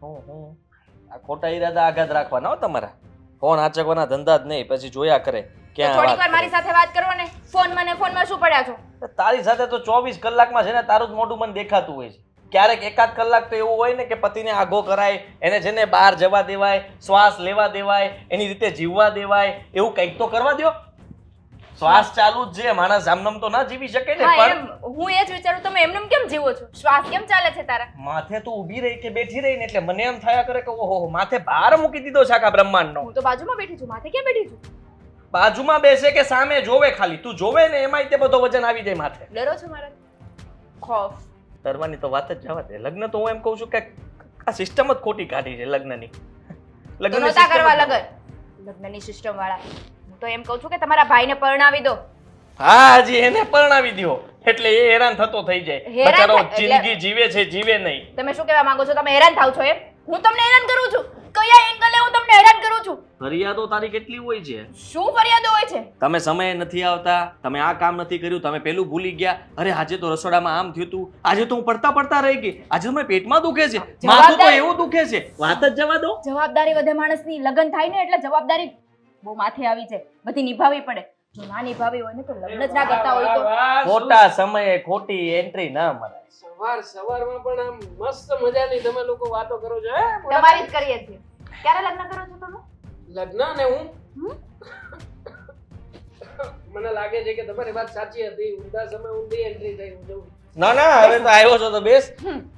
આ ખોટા ઈરાદા આઘાત રાખવાના હો તમારા. ફોન આચકવાના ધંધા જ નહીં, પછી જોયા કરે ક્યાં થોડીક વાર મારી સાથે વાત કરો ને. ફોનમાં શું પડ્યા છો? તારી સાથે તો 24 કલાકમાં છે ને તારું જ મોઢું મને દેખાતું હોય છે. ક્યારેક એકાદ કલાક તો એવું હોય ને કે પતિને આઘો કરાય, એને છે ને બહાર જવા દેવાય, શ્વાસ લેવા દેવાય, એની રીતે જીવવા દેવાય, એવું કંઈક તો કરવા દ્યો. શ્વાસ ચાલુ જ છે, માણસ આમનામ તો ના જીવી શકે ને. પણ હું એ જ વિચારું, તમે એમનેમ કેમ જીવો છો? શ્વાસ કેમ ચાલે છે તારા? માથે તું ઊભી રહી કે બેઠી રહી ને એટલે મને એમ થયા કરે કે ઓહો માથે ભાર મૂકી દીધો છે આખા બ્રહ્માંડનો. હું તો બાજુમાં બેઠી છું, માથે ક્યાં બેઠી છું? બાજુમાં બેસે કે સામે જોવે, ખાલી તું જોવે ને એમાંય તે બધો વજન આવી જાય માથે. ડરો છો મારા? ખોફ ડરવાની તો વાત જ જવા દે. લગ્ન તો હું એમ કહું છું કે આ સિસ્ટમ જ ખોટી કાઢી છે લગ્નની. લગ્ન નતા કરવા લગ્નની સિસ્ટમ વાળા. હું તો એમ કહું છું કે તમારા ભાઈને પરણાવી દો. હા જી, એને પરણાવી દ્યો એટલે એ હેરાન થતો થઈ જાય. બચારો જિંદગી જીવે છે, જીવે નહીં. તમે શું કહેવા માંગો છો? તમે હેરાન થાવ છો એમ? હું તમને હેરાન કરું છું? કયા એંગલે હું તમને હેરાન કરું છું? ફરિયાદો તારી કેટલી હોય છે? શું ફરિયાદો હોય છે? તમે સમયે નથી આવતા, તમે આ કામ નથી કર્યું, તમે પેલું ભૂલી ગયા, અરે આજે તો રસોડામાં આમ થયું તું, આજે તો હું પડતા રહી ગઈ, આજે તો મને પેટમાં દુખે છે, માથું તો એવું દુખે છે. વાત જ જવા દો. જવાબદારી વધે માણસની. લગ્ન થાય ને એટલે જવાબદારી બહુ માથે આવી છે, બધી નિભાવવી પડે. જો ના નિભાવી હોય ને તો લગ્ન જ ના કરતા હોય તો. ખોટા સમયે ખોટી એન્ટ્રી ના મરાય. સવારમાં પણ આમ મસ્ત મજાની તમે લોકો વાતો કરો છો. તમારી જ કરીએ છીએ. ક્યારે લગ્ન કરો છો તમે? લગ્ન ને હું મને લાગે છે કે તમારી વાત સાચી હતી. ઊંધા સમય ઊંધી એન્ટ્રી થઈ. હું જઉં. ના હવે તો આવ્યો છો તો બેસ,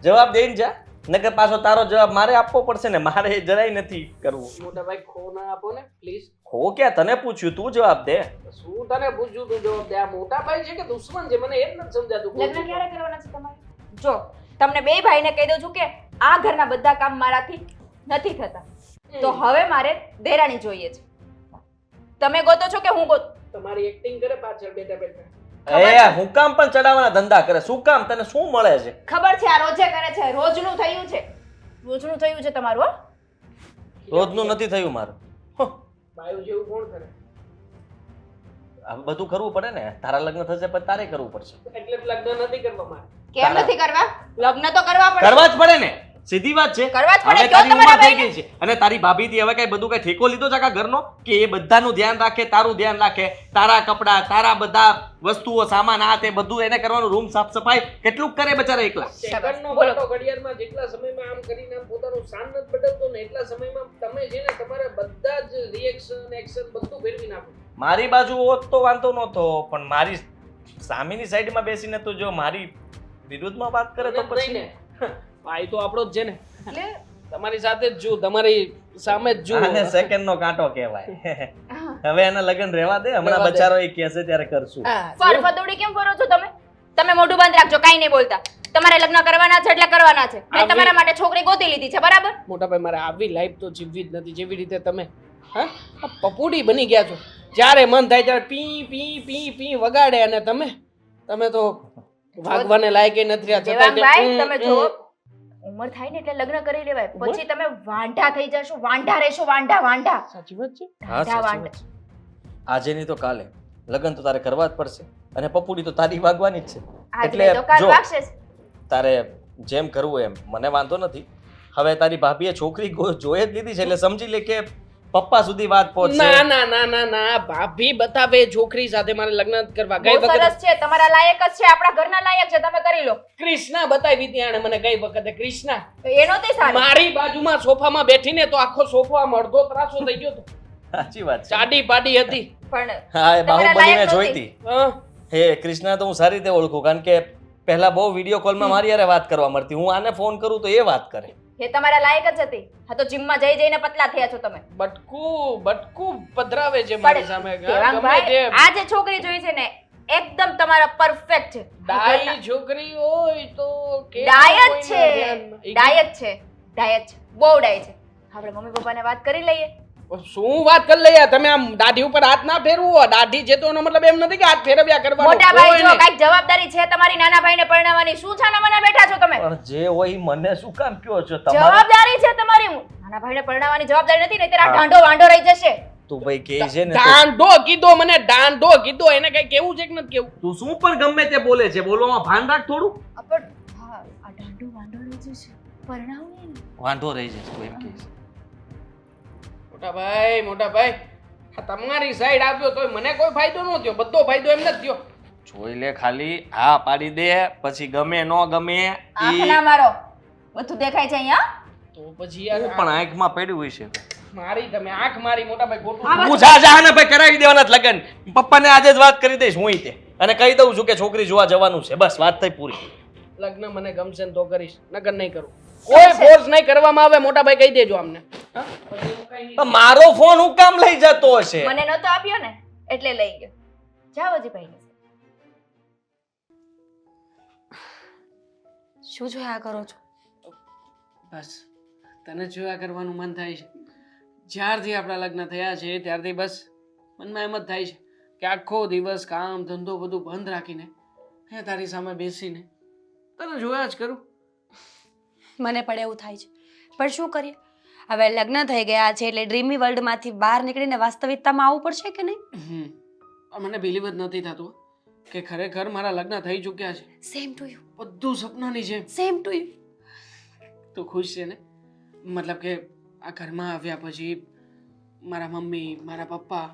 જવાબ દઈને જા, નકર પાછો તારો જવાબ મારે આપવો પડશે ને. મારે જરાય નથી કરવું. મોટા ભાઈ ખો ના આપો ને પ્લીઝ. હો ક્યાં? તને પૂછ્યું, તું જવાબ દે. શું તને પૂછ્યું તું જવાબ દે? આ મોટા ભાઈ છે કે દુશ્મન છે? મને એ જ નથી સમજાતું. લગ્ન ક્યારે કરવાના છે તમારે? જો તમને બે ભાઈને કહી દઉં છું કે આ ઘરના બધા કામ મારાથી નથી થતા, તો હવે મારે દેરાણી જોઈએ છે. તમે ગોતો છો કે હું ગોતું? તમારી એક્ટિંગ કરે પાછળ બેઠા બેઠા. એ હું કામ પણ ચડાવવાના ધંધા કરે? શું કામ? તને શું મળે છે? ખબર છે આ રોજે કરે છે. રોજનું થયું છે. રોજનું થયું છે તમારું. હો, રોજનું નથી થયું મારું. બાયુ જેવું કોણ કરે? આ બધું કરવું પડે ને. તારા લગ્ન થશે પછી તારે કરવું પડશે. એટલે લગ્ન નથી કરવા મારે. કેમ નથી કરવા? લગ્ન તો કરવા પડે. કરવા જ પડે ને, સીધી વાત છે. કરવા જ પડે. હવે તારી ઉંમર થઈ ગઈ છે અને તારી ભાભીથી હવે કઈ બધું કઈ ઠેકો લીધો છે આખા ઘરનો કે એ બધાનું ધ્યાન રાખે, તારું ધ્યાન રાખે, તારા કપડા, તારા બધા વસ્તુઓ, સામાન, આ તે બધું એને કરવાનું, રૂમ સાફ સફાઈ કેટલું કરે બચારા એકલા. સેકન્ડનો કાંટો ઘડિયાળમાં જેટલા સમયમાં આમ કરીને આમ પોતાનું શાન નથી બદલતો ને એટલા સમયમાં તમે છે ને તમારા બધા જ રિએક્શન એક્શન બધું ફેરવી નાખો. મારી બાજુ હોત તો વાંધો નહોતો, પણ મારી સામેની સાઈડમાં બેસીને તો જો મારી વિરુદ્ધમાં વાત કરે તો પછી ને ભાઈ તો આપણો જ છે ને. એટલે તમારી સાથે જ છું, તમારી સામે જ છું. આને સેકન્ડનો કાંટો કહેવાય. હવે એના લગ્ન રહેવા દે, હમણાં બચારો એ કહેશે ત્યારે કરશું. ફરફદોડી કેમ ફરો છો તમે? તમે મોઢું બંધ રાખજો, કાઈ નહીં બોલતા. તમારે લગ્ન કરવાના છે એટલે કરવાના છે. મેં તમારા માટે છોકરી ગોતી લીધી છે, બરાબર? મોટા ભાઈ મારે આવી લાઈફ તો જીવવી જ નથી જેવી રીતે તમે હા પપુડી બની ગયા છો. જ્યારે મન થાય ત્યારે પી પી પી પી વગાડે અને તમે તો ભાગવાને લાયક નથી રહ્યા. દેવાંગભાઈ તમે જો ઉંમર થાય ને એટલે લગ્ન કરી લેવાય, પછી તમે વાંઢા થઈ જશો. વાંઢા રહેશો, વાંઢા. સાચી વાત છે. હા, સાચી વાત છે. આજે નહીં તો કાલે લગ્ન તો તારે કરવા જ પડશે અને પપુડી તો તારી વાગવાની જ છે. એટલે જો તારે જેમ કરવું એમ, મને વાંધો નથી. હવે તારી ભાભીએ છોકરી જોઈ જ લીધી છે એટલે સમજી લે કે પપ્પા સુધી વાત પહોંચશે. ના ભાભી બતાવે છોકરી સાથે મારે લગ્ન કરવા. ગઈ વખતે સરસ છે, તમારા લાયક જ છે, આપણા ઘરના લાયક છે, તમે કરી લો. કૃષ્ણા બતાવી હતી આણે મને ગઈ વખતે. કૃષ્ણા એનો તે સારું. મારી બાજુમાં સોફામાં બેઠીને તો આખો સોફો આમ અડધો ત્રાસો થઈ ગયો તો. સાચી વાત છે. ચાડી પાડી હતી. પણ હા, એ બાહુબલીને જોઈ હતી. હા હે કૃષ્ણા તો હું સારી રીતે ઓળખું, કારણ કે પહેલા બહુ વિડીયો કોલમાં મારી યારે વાત કરવા મળતી. હું આને ફોન કરું તો એ વાત કરે. એ તમારા લાયક જ હતી. હા તો જીમમાં જઈને પતલા થયા છો તમે. બટકું પધરાવે છે મારી સામે. દેવાંગભાઈ, આ જે છોકરી જોઈ છે ને એકદમ તમારા પરફેક્ટ છે. ડાઈ છોકરી હોય તો કે ડાયટ છે. બહુ ડાય છે. આપણે મમ્મી પપ્પાને વાત કરી લઈએ. શું વાત કરી લઈએ? તમે આમ દાઢી ઉપર હાથ ના ફેરવો. દાઢી છે તો એનો મતલબ એમ નથી કે હાથ ફેરવ્યા કરવાનો. મોટા ભાઈ જો કાઈક જવાબદારી છે તમારી નાના ભાઈને પરણાવવાની. શું છાના મને બેઠા છો તમે? પણ જે હોય મને શું કામ કયો છો? જવાબદારી છે તમારી. નાના ભાઈને પરણાવવાની જવાબદારી નથી, નહીતર આ ઢાંઢો વાંઢો રહી જશે. તું ભાઈ કે છે ને, દાંડો કીધો મને, દાંડો કીધો. એને કઈ કેવું છે કે નથી કેવું? તું શું પણ ગમે તે બોલે છે, બોલવામાં ભાન રાખ થોડું. પણ હા, આ ઢાંઢો વાંઢો રહી જશે. પરણાવું ને. વાંધો રહી જશે તું એમ કહીશ. મોટા ભાઈ આ તમારી સાઈડ આવ્યો તોય મને કોઈ ફાયદો ન થયો, બધો ફાયદો એમને જ થયો. જોઈ લે ખાલી, હા પાડી દે, પછી ગમે ન ગમે આંખ ના મારો, બધું દેખાય છે અહીંયા. તો પછી ઈ યાર પણ આંખમાં પડ્યું હોય છે. મારી તમે આંખ મારી મોટા ભાઈ ખોટું. હું જા ને ભાઈ કરાવી દેવાના જ લગન. પપ્પાને આજે જ વાત કરી દઈશ હું તે, અને કહી દઉં છું કે છોકરી જોવા જવાનું છે, બસ વાત થઈ પૂરી. લગ્ન મને ગમશે ને તો કરીશ, નગર નહીં કરું. કોઈ ફોર્સ નહીં કરવામાં આવે મોટા ભાઈ, કહી દેજો અમને. હા? પછી હું કઈ નહીં. પણ મારો ફોન હું કામ લઈ જતો હશે? મને નતો આપ્યો ને એટલે લઈ ગયો. જાઓ હજી ભાઈ. શું જોયા કરો છો? બસ તને જોયા કરવાનું મન થાય છે. જ્યારથી આપણા લગ્ન થયા છે ત્યારથી બસ મનમાં એમ જ થાય છે કે આખો દિવસ કામ ધંધો બધું બંધ રાખીને અહીંયા તારી સામે બેસીને તને જોયા જ કરું. મને પણ એવું થાય છે, પણ શું કરીએ, હવે લગ્ન થઈ ગયા છે એટલે ડ્રીમી વર્લ્ડમાંથી બહાર નીકળીને વાસ્તવિકતામાં આવવું પડશે કે નહીં? મને બિલીવ જ નથી થતું કે ખરેખર મારા લગ્ન થઈ ચૂક્યા છે. Same to you. બધું સપનાની જેમ. Same to you. તું ખુશ છે ને? મતલબ કે આ ઘરમાં આવ્યા પછી મારા મમ્મી, મારા પપ્પા,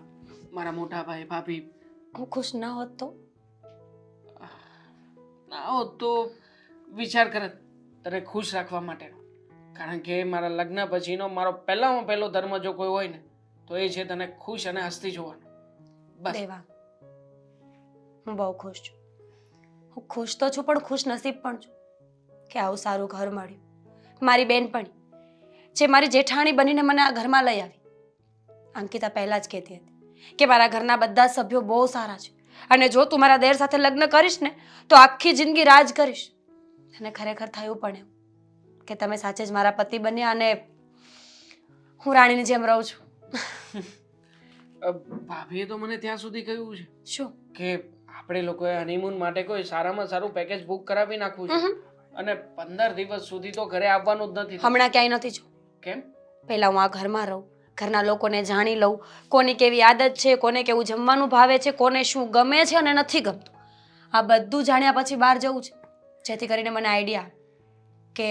મારા મોટા ભાઈ, ભાભી, હું ખુશ ન હોત તો? ના હોત તો વિચાર કરત તને ખુશ રાખવા માટેનો. કારણ કે મારા લગ્ન પછીનો મારો પહેલામાં પહેલો ધર્મ જો કોઈ હોય ને તો એ છે તને ખુશ અને હસતી જોવાનો. બસ. દેવા, હું બહુ ખુશ છું. હું ખુશ તો છું પણ ખુશ નસીબ પણ છું કે આવું સારું ઘર મળ્યું. મારી બેનપણી જે મારી જેઠાણી બનીને મને આ ઘરમાં લઈ આવી. અંકિતા પહેલા જ કહેતી હતી કે મારા ઘરના બધા સભ્યો બહુ સારા છે અને જો તું મારા દેર સાથે લગ્ન કરીશ ને તો આખી જિંદગી રાજ કરીશ. અને ખરેખર થયું પણ એવું કે તમે સાચે જ મારા પતિ બન્યા અને હું રાણીની જેમ રહું છું. ભાભીએ તો મને ત્યાં સુધી કહ્યું છે શું? કે આપણે લોકોએ હનીમૂન માટે કોઈ સારામાં સારું પેકેજ બુક કરાવી નાખવું છે અને 15 દિવસ સુધી તો ઘરે આવવાનું જ નથી. હમણાં ક્યાંય નથી જો. કેમ? પહેલા હું આ ઘરમાં રહું, ઘરના લોકોને જાણી લઉં, કોની કેવી આદત છે, કોને કેવું જમવાનું ભાવે છે, કોને શું ગમે છે અને નથી ગમતું. આ બધું જાણ્યા પછી બહાર જવું છે, જેથી કરીને મને આઈડિયા કે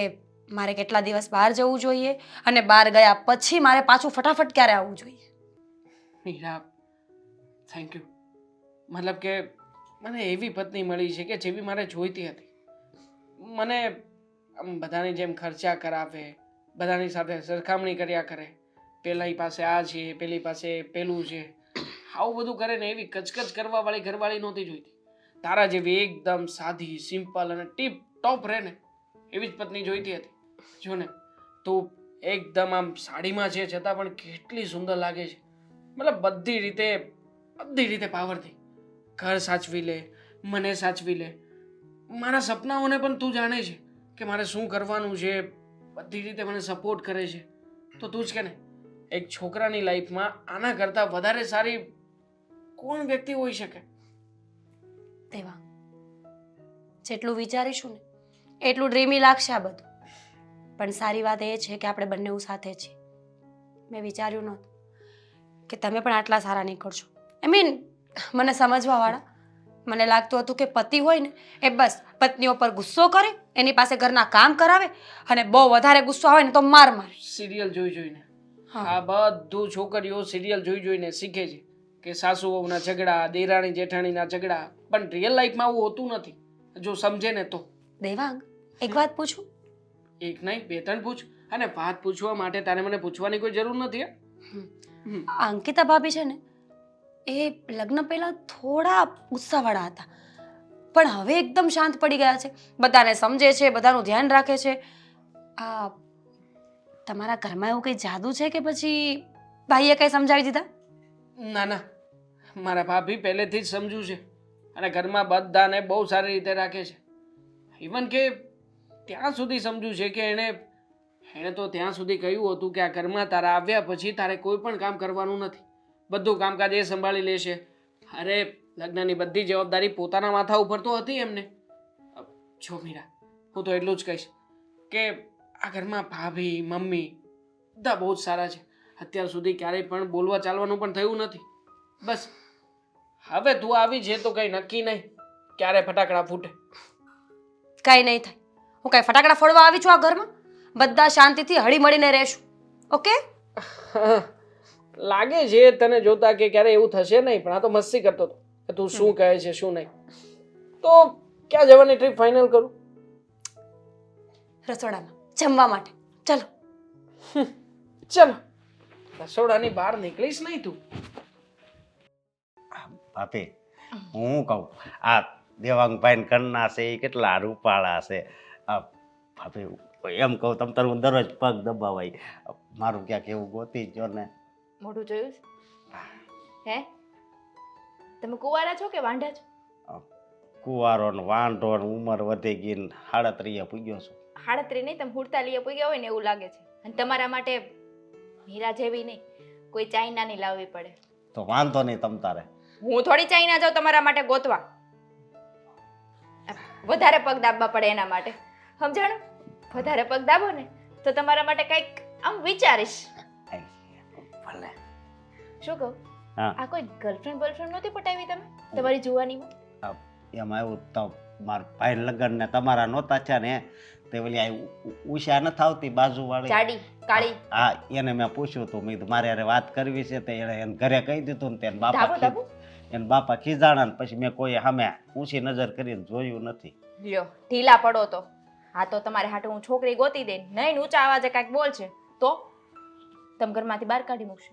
મારે કેટલા દિવસ બહાર જવું જોઈએ અને બહાર ગયા પછી મારે પાછું ફટાફટ ક્યારે આવવું જોઈએ. Meera, thank you. મતલબ કે મને એવી પત્ની મળી છે કે જેવી મારે જોઈતી હતી. મને આમ બધાની જેમ ખર્ચા કરાવે, બધાની સાથે સરખામણી કર્યા કરે, પેલી પાસે આ છે, પેલી પાસે પેલું છે, આવું બધું કરે ને એવી કચકચ કરવા વાળી ઘરવાળી નહોતી જોઈતી. તારા જેવી એકદમ સાદી, સિમ્પલ અને ટીપ ટોપ રહે ને એવી જ પત્ની જોઈતી હતી. જો ને તું એકદમ આમ સાડીમાં છે છતાં પણ કેટલી સુંદર લાગે છે. મતલબ બધી રીતે પાવરથી ઘર સાચવી લે, મને સાચવી લે, મારા સપનાઓને પણ તું જાણે છે કે મારે શું કરવાનું છે, બધી રીતે મને સપોર્ટ કરે છે. તો તું જ કે ને એક છોકરાની લાઈફમાં આના કરતાં વધારે સારી કોણ વ્યક્તિ હોઈ શકે? દેવા, જેટલું વિચારીશું ને એટલું ડ્રીમી લાગશે આ બધું, પણ સારી વાત એ છે કે આપણે બંને સાથે છીએ. મેં વિચાર્યું નહોતું કે તમે પણ આટલા સારા નીકળશો. મને સમજવાવાળા. મને લાગતું હતું કે પતિ હોય ને એ બસ પત્નીઓ પર ગુસ્સો કરે, એની પાસે ઘરના કામ કરાવે અને બહુ વધારે ગુસ્સો આવે ને તો માર મારે. સિરિયલ જોઈ જોઈને હા. આ બધું છોકરીઓ સિરિયલ જોઈ જોઈને શીખે છે કે સાસુ વહુના ઝઘડા, દેરાણી જેઠાણીના ઝઘડા, પણ રિયલ લાઈફમાં આવું હોતું નથી જો સમજે ને તો. દેવાંગ, એક વાત પૂછું? એક નહીં 2-3 પૂછ. અને વાત પૂછવા માટે તારે મને પૂછવાની કોઈ જરૂર નથી. આ અંકિતા ભાભી છે ને એ લગ્ન પહેલા થોડા ગુસ્સાવાળા હતા, પણ હવે એકદમ શાંત પડી ગયા છે, બધાને સમજે છે, બધાનું ધ્યાન રાખે છે. આ તમારા ઘરમાં એવું કંઈ જાદુ છે કે પછી ભાઈએ કંઈ સમજાવી દીધા? ના ના, મારા ભાભી પહેલેથી જ સમજુ છે અને ઘરમાં બધાને બહુ સારી રીતે રાખે છે. ઇવન કે ત્યાં સુધી સમજુ છે કે એણે તો ત્યાં સુધી કહ્યું હતું કે આ ઘરમાં તારા આવ્યા પછી તારે કોઈ પણ કામ કરવાનું નથી, બધું કામકાજ એ સંભાળી લેશે. અરે લગ્નની બધી જવાબદારી પોતાના માથા ઉપર તો હતી એમને. જો મીરા, હું તો એટલું જ કહીશ કે આ ઘરમાં ભાભી, મમ્મી બધા બહુ જ સારા છે. અત્યાર સુધી ક્યારેય પણ બોલવા ચાલવાનું પણ થયું નથી. બસ હવે તું આવી છે તો કંઈ નક્કી નહીં ક્યારે ફટાકડા ફૂટે. કાંઈ નહીં થાય. હું કાંઈ ફટાકડા ફોડવા આવી છું આ ઘરમાં? બધા શાંતિથી હળીમળીને રહેશું. ઓકે? લાગે છે તને જોતા કે ક્યારે એવું થશે નહીં, પણ આ તો મસ્તી કરતો હતો કે તું શું કહે છે શું નહીં. તો ક્યાં જવાની ટ્રીપ ફાઇનલ કરું? રસોડામાં જમવા માટે. ચલો. ચલો, રસોડાની બહાર નીકળીશ નહીં તું. ભાભી હું કહું, આ દેવાંગભાઈ કરના છે એ કેટલા રૂપાળા છે. ભાભી એમ કહું તમ તારું દરરોજ પગ દબાવાય, મારું ક્યાંક એવું ગોતી જો ને. મોઢું જોયું છે? હે તમે કુંવારા છો કે વાંઢા છો? કુંવારો ને વાંઢો ને ઉંમર વધી ગઈ ને 37 પૂગ્યો છું. 38 નહીં, તમે 48 પૂગ્યા હોય ને એવું લાગે છે. અને તમારા માટે હીરા જેવી નહીં, કોઈ ચાઇનાની લાવવી પડે. તો વાંધો નહીં તમ તારે. હું થોડી ચાઇના જાઉં તમારા માટે ગોતવા. વધારે પગ દાબવા પડે એના માટે, સમજાણું? વધારે પગ દાબો ને તો તમારા માટે કંઈક આમ વિચારીશ. ભલે. શું કહું? હા. આ કોઈ ગર્લફ્રેન્ડ બોયફ્રેન્ડ નહોતી પટાવી તમે તમારી જુવાનીમાં? એમાં એવું તો મારા ભાઈ લગ્ન ને તમારા નહોતા થયા ને તે ઓલી આ ઉષા નથી આવતી બાજુવાળી, જાડી કાળી હા એને મેં પૂછ્યું હતું. મેં કીધું મારે યારે વાત કરવી છે તો એને ઘરે કહી દીધું ને તેને ધાબો એને બાપા ખીજાણા ને પછી મેં કોઈ સામે ઊંચી નજર કરીને જોયું નથી. લ્યો ઢીલા પડો તો. હા તો તમારે હાટુ હું છોકરી ગોતી દે નહીં ઊંચા અવાજે કાંઈક બોલ છે તો તમે ઘરમાંથી બહાર કાઢી મૂકશો.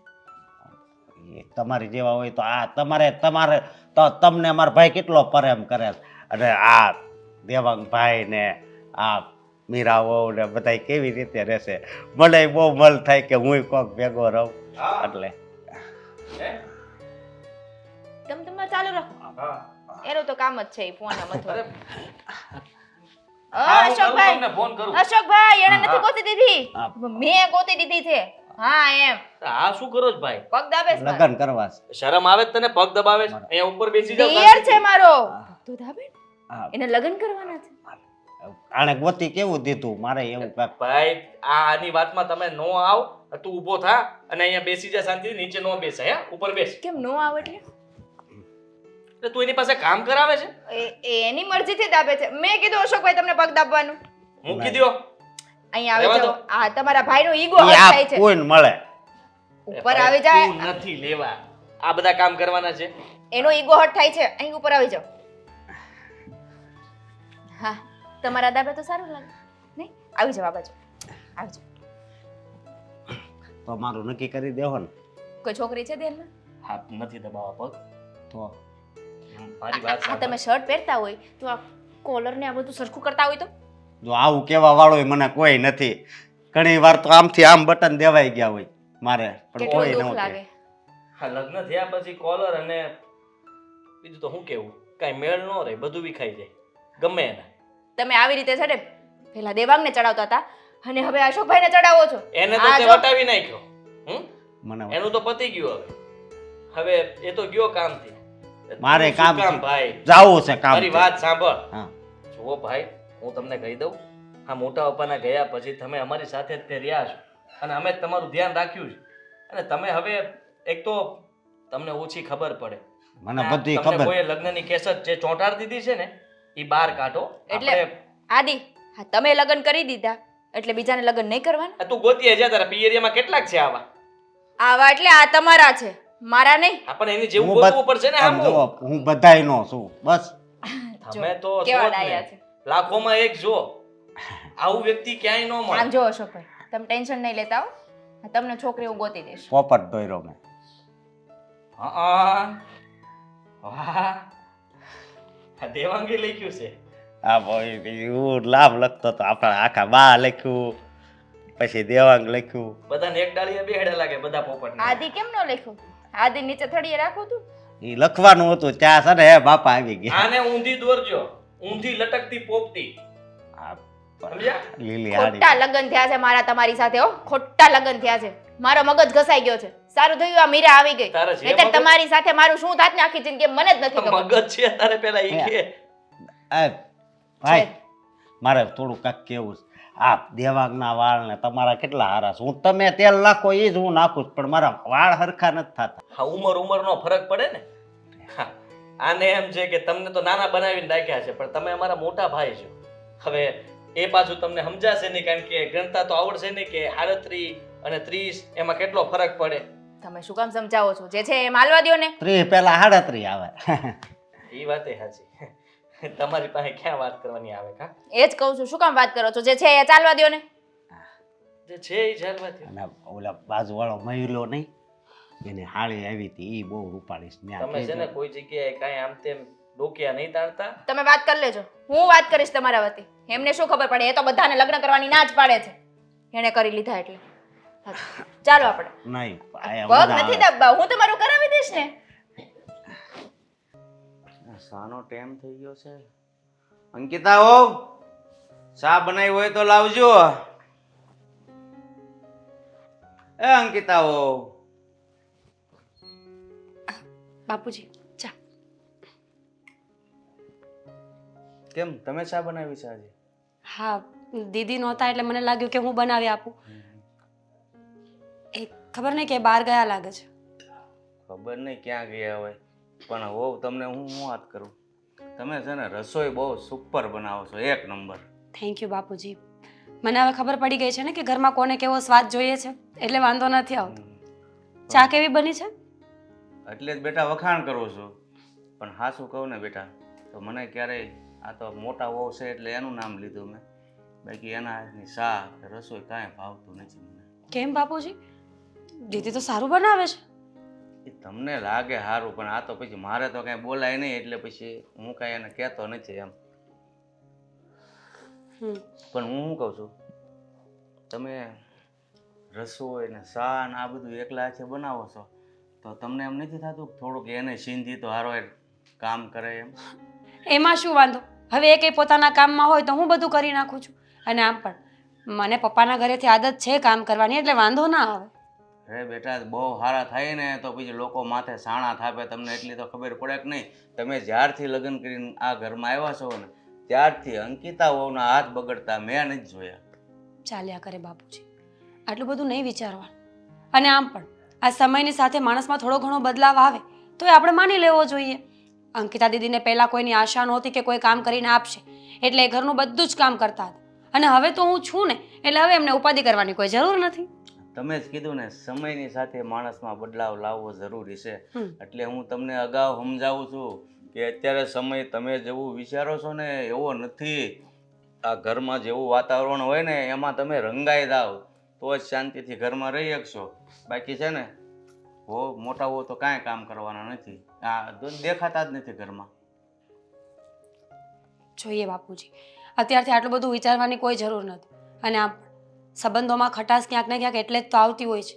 એ તમારી જેવા હોય તો આ તમારે તો તમને મારા ભાઈ કેટલો પ્રેમ કરે છે. અને આ દેવાંગભાઈ ને આ મીરા વહુ ને બધા કેવી રીતે રહેશે, મને બહુ મન થાય કે હું કોક ભેગો રહું. એટલે તમે તમારે ચાલુ રાખો, એનું તો કામ જ છે એ ફોન મથવા. અશોકભાઈ તમને ફોન કરું. અશોકભાઈ એને નથી હા. ગોતી દીધી, હા. મેં ગોતી દીધી છે. હા એમ આ શું કરો છો ભાઈ? પગ દાબે છે મારો. લગ્ન કરવા છે. શરમ આવે છે તને? પગ દબાવે છે? અહીંયા ઉપર બેસી જાવ. દિયર છે મારો. તો દાબે ને. હા. એને લગ્ન કરવાના છે. આણે ગોતી કેવું દીધું મારે એવું કાંઈક. ભાઈ આની વાતમાં તમે નો આવ. તું ઊભો થા અને અહીંયા બેસી જા શાંતિથી. નીચે નો બેસે, હે ઉપર બેસ. કેમ નો આવે એટલે? એટલે તું એની પાસે કામ કરાવે છે? એની મરજીથી દાબે છે. મેં કીધું અશોકભાઈ તમને પગ દાબવાનું. મૂકી દ્યો. અહીંયા આવી રહેવા જાઓ. દો. આ તમારા ભાઈનો ઈગો ઈ હર્ટ આ થાય છે. કોઈને મળે. ઉપર આવી જાય. તું નથી લેવા. આ બધા કામ કરવાના છે. એનો ઈગો હર્ટ થાય છે. અહીં ઉપર આવી જાઓ. હા તમારા દાબે તો સારું લાગે નહીં? આવી જાઓ આ બાજુ. આવી જાઓ. તો મારું નક્કી કરી દેવો ને. કોઈ છોકરી છે ધ્યાનમાં? હાથ નથી દબાવવા પગ. તો મારી વાત આ સાંભળ. તમે શર્ટ પહેરતા હોય તો આ કોલર ને આ બધું સરખું કરતા હોય તો જો આવું કેવા વાળો મને કોઈ નથી. ઘણી વાર તો આમથી આમ બટન દેવાઈ ગયા હોય મારે, પણ કેટલું કોઈ દુઃખ ન લાગે. હા લગ્ન થયા પછી કોલર અને બીજું તો શું કેવું, કાંઈ મેળ ન રહે, બધું વિખાઈ જાય ગમે એના. તમે આવી રીતે છે ને પેલા દેવાંગને ચડાવતા હતા અને હવે અશોકભાઈને ચડાવો છો. એને તો આ તે જો. વટાવી નાખ્યો. મને એનું તો પતી ગયું. હવે એ તો ગયો કામથી. મારે તું શું કામ ભાઈ જાવું છે કામ. મારી વાત સાંભળ. હા. જુઓ ભાઈ, હું તમને કહી દઉં, આ મોટા પપ્પાના ગયા પછી તમે અમારી સાથે જ તે રહ્યા છો અને અમે જ તમારું ધ્યાન રાખ્યું છે. અને તમે હવે એક તો તમને ઓછી ખબર પડે. મને આ બધી તમને ખબર. કોઈએ લગ્નની કેસેટ જે ચોંટાડી દીધી છે ને એ બહાર કાઢો. એટલે આપણે- આદિ હા તમે લગ્ન કરી દીધા એટલે બીજાને લગ્ન નહીં કરવાના? આ તું ગોતીએ જા, તારા પિયરિયામાં કેટલાક છે આવા? આવા એટલે આ તમારા છે, મારા નહીં. આપણને એની જેવું હું ગોતવું પડશે ને. આમ જુઓ, હું બધાયનો છું બસ. તમે તો કેવા છો જ ડાયા ને. છે. લાખોમાં એક જો આવું વ્યક્તિ ક્યાંય ન આમ મળે. જો અશોકભાઈ તમે ટેન્શન નહીં લેતા હો. તમને છોકરી હું ગોતી દઈશ. પોપટ દોર્યો મેં. હા વાહ, આ દેવાંગે લખ્યું છે. આ ભાઈ એવું લાભ લખતો તો આપણે આખા બા લખ્યું, પછી દેવાંગ લખ્યું. બધાને એક ડાળીએ બેહડે લાગે બધા પોપટ. આદિ કેમ ન લખ્યું? આદિ નીચે થડીએ રાખો તું. એ લખવાનું હતું ત્યાં છે ને હે બાપા આવી ગયા. આને ઊંધી દોરજો, ઊંધી લટકતી પોપટી. આ સમજ્યા? લીલી હાડી. ખોટા લગ્ન થયા છે મારા તમારી સાથે હો. ખોટા લગ્ન થયા છે. મારો મગજ ઘસાઈ ગયો છે. સારું થયું આ મીરા આવી ગઈ. તારે છે નહીંતર મગજ? તમારી સાથે મારું શું થાત ને આખી જિંદગી મને જ નથી ખબર. મગજ છે તારે પેલા ઈ કે. આ ભાઈ છે. મારે થોડું કાંઈક કેવું છે. આ દેવાંગના વાળ ને તમારા કેટલા હારા છે. હું તમે તેલ નાખો એ જ હું નાખું છું, પણ મારા વાળ હરખા નથી થતા. હા ઉંમરનો ફરક પડે ને. હા, આને એમ છે કે તમને તો નાના બનાવીને રાખ્યા છે, પણ તમે અમારા મોટા ભાઈ છો. હવે એ પાછું તમને સમજાશે નહીં, કારણ કે ગણતા તો આવડશે નહીં કે 37 અને 30 એમાં કેટલો ફરક પડે. તમે શું કામ સમજાવો છો? જે છે એ માલવા દ્યો ને. 30 પહેલા 37 આવે. એ વાતે સાચી. તમારી પાસે ક્યાં વાત કરવાની આવે કા? એ જ કહું છું, શું કામ વાત કરો છો? જે છે એ ચાલવા દ્યો ને. જે છે એ ચાલવાથી. અને ઓલા બાજુવાળો મહિલો નહીં, એની હાળી આવી હતી, એ બહુ રૂપાળી છે. ન્યા તમે છે ને કોઈ જગ્યાએ કાંઈ આમ તેમ ડોકિયા નહીં તાણતા. તમે વાત કરી લેજો, હું વાત કરીશ તમારા વતી. એમને શું ખબર પડે? એ તો બધાને લગ્ન કરવાની ના જ પાડે છે. એણે કરી લીધા એટલે. ચાલો આપણે. નહીં પગ નથી દબવા, હું તમારું કરાવી દઈશ ને. શાનો ટાઈમ થઈ ગયો છે? અંકિતા હો, ચા બનાવી હોય તો લાવજો. એ અંકિતા હો. બાપુજી ચા. કેમ તમે ચા બનાવી છે આજે? હા, દીદી નહોતા એટલે મને લાગ્યું કે હું બનાવી આપું. એ ખબર નહીં કે બહાર ગયા લાગે છે. ખબર નહીં ક્યાં ગયા હોય, પણ હો તમને હું વાત કરું, તમે છે ને રસોઈ બહુ સુપર બનાવો છો, એક નંબર. થેન્ક યુ બાપુજી. મને હવે ખબર પડી ગઈ છે ને કે ઘરમાં કોને કેવો સ્વાદ જોઈએ છે, એટલે વાંધો નથી આવતો. ચા કેવી બની છે? એટલે જ બેટા વખાણ કરું છું. પણ હા શું કહું ને બેટા, તો મને ક્યારેય આ તો મોટા વહુ છે એટલે એનું નામ લીધું મેં, બાકી એના હાથની શાક રસોઈ કાંઈ ભાવતું નથી મને. કેમ બાપુજી? દીદી તો સારું બનાવે છે. એ તમને લાગે સારું, પણ આ તો પછી મારે તો કાંઈ બોલાય નહીં, એટલે પછી હું કાંઈ એને કહેતો નથી એમ. પણ હું શું કહું છું, તમે રસોઈ ને શા ને આ બધું એકલા હાથે બનાવો છો, તો તમને એમ નથી થતું થોડુંક એને સિંધી તો હારો કામ કરે એમ? એમાં શું વાંધો? હવે એ કંઈ પોતાના કામમાં હોય તો હું બધું કરી નાખું છું. અને આમ પણ મને પપ્પાના ઘરેથી આદત છે કામ કરવાની, એટલે વાંધો ના આવે. અરે બેટા, બહુ સારા થાય ને તો પછી લોકો માથે સાણા થાપે, તમને એટલી તો ખબર પડે કે નહીં? તમે જ્યારથી લગ્ન કરીને આ ઘરમાં આવ્યા છો ને, ત્યારથી અંકિતા વહુના હાથ બગડતા મેં નથી જોયા. ચાલ્યા કરે બાપુજી, આટલું બધું નહીં વિચારવાનું. અને આમ પણ આ સમયની સાથે માણસમાં થોડો ઘણો બદલાવ આવે તો એ આપણે માની લેવો જોઈએ. અંકિતા દીદીને પહેલાં કોઈની આશા નહોતી કે કોઈ કામ કરીને આપશે, એટલે એ ઘરનું બધું જ કામ કરતા હતા. અને હવે તો હું છું ને, એટલે હવે એમને ઉપાધિ કરવાની કોઈ જરૂર નથી. તમે જ કીધું ને, સમયની સાથે માણસમાં બદલાવ લાવવો જરૂરી છે. એટલે હું તમને અગાઉ સમજાવું છું કે અત્યારે સમય તમે જેવું વિચારો છો ને એવો નથી. આ ઘરમાં જેવું વાતાવરણ હોય ને એમાં તમે રંગાઈ જાઓ તો જ શાંતિથી ઘરમાં રહી શકશો. બાકી છે ને હો મોટા હો તો કાંઈ કામ કરવાના નથી, આ દેખાતા જ નથી ઘરમાં. જોઈએ બાપુજી, અત્યારથી આટલું બધું વિચારવાની કોઈ જરૂર નથી. અને આમ સંબંધોમાં ખટાશ ક્યાંક ને ક્યાંક એટલે જ તો આવતી હોય છે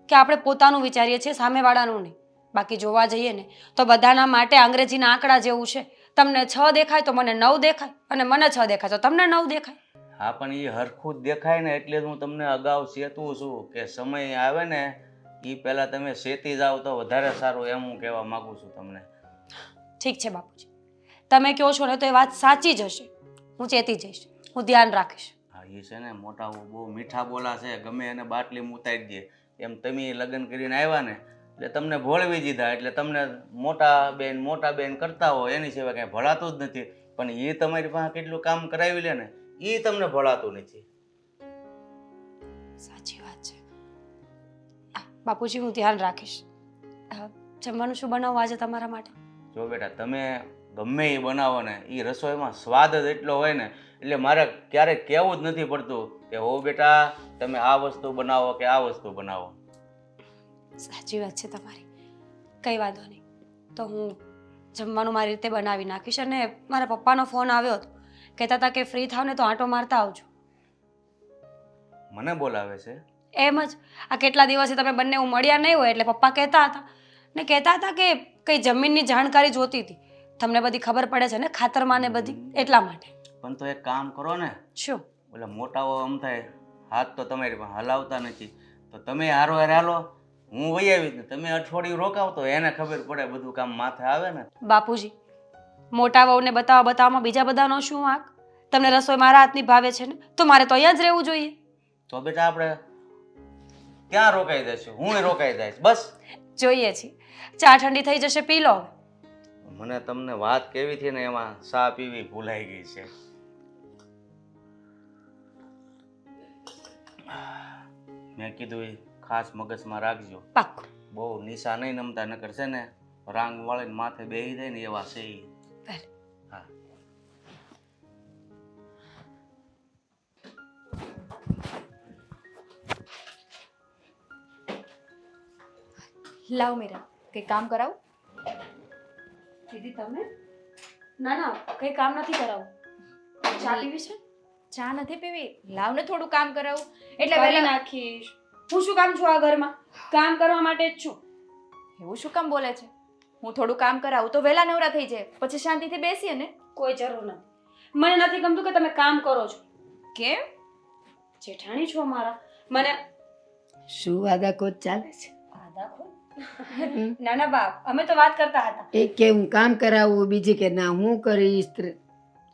કે આપણે પોતાનું વિચારીએ છીએ, સામેવાળાનું નહીં. બાકી જોવા જઈએ ને તો બધાના માટે અંગ્રેજીના આંકડા જેવું છે. તમને 6 દેખાય તો મને 9 દેખાય, અને મને 6 દેખાય તો તમને 9 દેખાય. હા, પણ એ હરખું જ દેખાય ને, એટલે જ હું તમને અગાઉ ચેતવું છું કે સમય આવે ને એ પહેલાં તમે ચેતી જાઓ તો વધારે સારું, એમ હું કહેવા માગું છું તમને. ઠીક છે બાપુજી, તમે કહો છો ને તો એ વાત સાચી જ હશે. હું ચેતી જઈશ, હું ધ્યાન રાખીશ. હા, એ છે ને મોટા બહુ મીઠા બોલા છે, ગમે એને બાટલી ઉતારી દે. એમ તમે લગ્ન કરીને આવ્યા ને એટલે તમને ભોળવી દીધા, એટલે તમને મોટા બેન કરતા હોય એની સિવાય કાંઈ ભળાતું જ નથી. પણ એ તમારી પાસે કેટલું કામ કરાવી લે ને એ તમને ભળાતું નથી. સાચી વાત છે બાપુજી, હું ધ્યાન રાખીશ. જમવાનું શું બનાવવું આજે તમારા માટે? જો બેટા, તમે ગમે એ બનાવો ને એ રસોઈમાં સ્વાદ જ એટલો હોય ને, એટલે મારે ક્યારેક કહેવું જ નથી પડતું કે હો બેટા તમે આ વસ્તુ બનાવો કે આ વસ્તુ બનાવો. સાચી વાત છે તમારી, કંઈ વાંધો નહીં. તો હું જમવાનું મારી રીતે બનાવી નાખીશ. અને મારા પપ્પાનો ફોન આવ્યો હતો, કહેતા હતા કે ફ્રી થાવ ને તો આંટો મારતા આવજો. મને બોલાવે છે? એમ જ આ કેટલા દિવસથી તમે બંને મળ્યા નહીં હોય એટલે પપ્પા કહેતા હતા ને, કહેતા હતા કે કંઈ જમીનની જાણકારી જોતી હતી. તમને બધી ખબર પડે છે ને ખાતરમાં ને બધી, એટલા માટે. પણ તો એક કામ કરો ને. શું? ઓલા મોટાઓ આમ થાય હાથ તો તમારી પાસે હલાવતા નથી, તો તમે હારો હાલો, હું વહી આવીશ ને તમે અઠવાડિયું રોકાવતો, એને ખબર પડે બધું કામ માથે આવે ને. બાપુજી, મોટા વહુને બતાવવામાં બીજા બધાનો શું વાંક? તમને રસોઈ મારા હાથની ભાવે છે ને, તો મારે તો અહીંયા જ રહેવું જોઈએ. તો બેટા આપણે ક્યાં રોકાઈ જશું? હું રોકાઈ જઈશ બસ. જોઈએ છીએ, ચા ઠંડી થઈ જશે, પી લો. મને તમને વાત કેવી હતી ને એમાં ચા પીવી ભૂલાઈ ગઈ છે. મેં કીધું એ ખાસ મગજમાં રાખજો. પાક્કું. બહુ નિશા નહીં નમતા નકર છે ને રાંગ વાળીને માથે બેહી જાય ને એવા છે ઈ. ભલે. હા. લાવ મીરા કંઈ કામ કરાવું? દીદી તમે? ના ના કંઈ કામ નથી કરાવું. ચા પીવી છે? ચા નથી પીવી, લાવ ને થોડું કામ કરાવું. એટલે કરી વહેલા નાખીશ. હું શું કામ છું આ ઘરમાં? કામ કરવા માટે જ છું. એવું શું કામ બોલે છે? હું થોડું કામ કરાવું તો વહેલા નવરા થઈ જાય, પછી શાંતિથી બેસીએ ને. કોઈ જરૂર નથી. મને નથી ગમતું કે તમે કામ કરો છો. કેમ? જેઠાણી છો મારા. મને શું વાદાખોદ ચાલે છે? આદા ના ના બાપ, અમે તો વાત કરતા હતા. એક કે હું કામ કરાવું, બીજી કે ના હું કરીશ.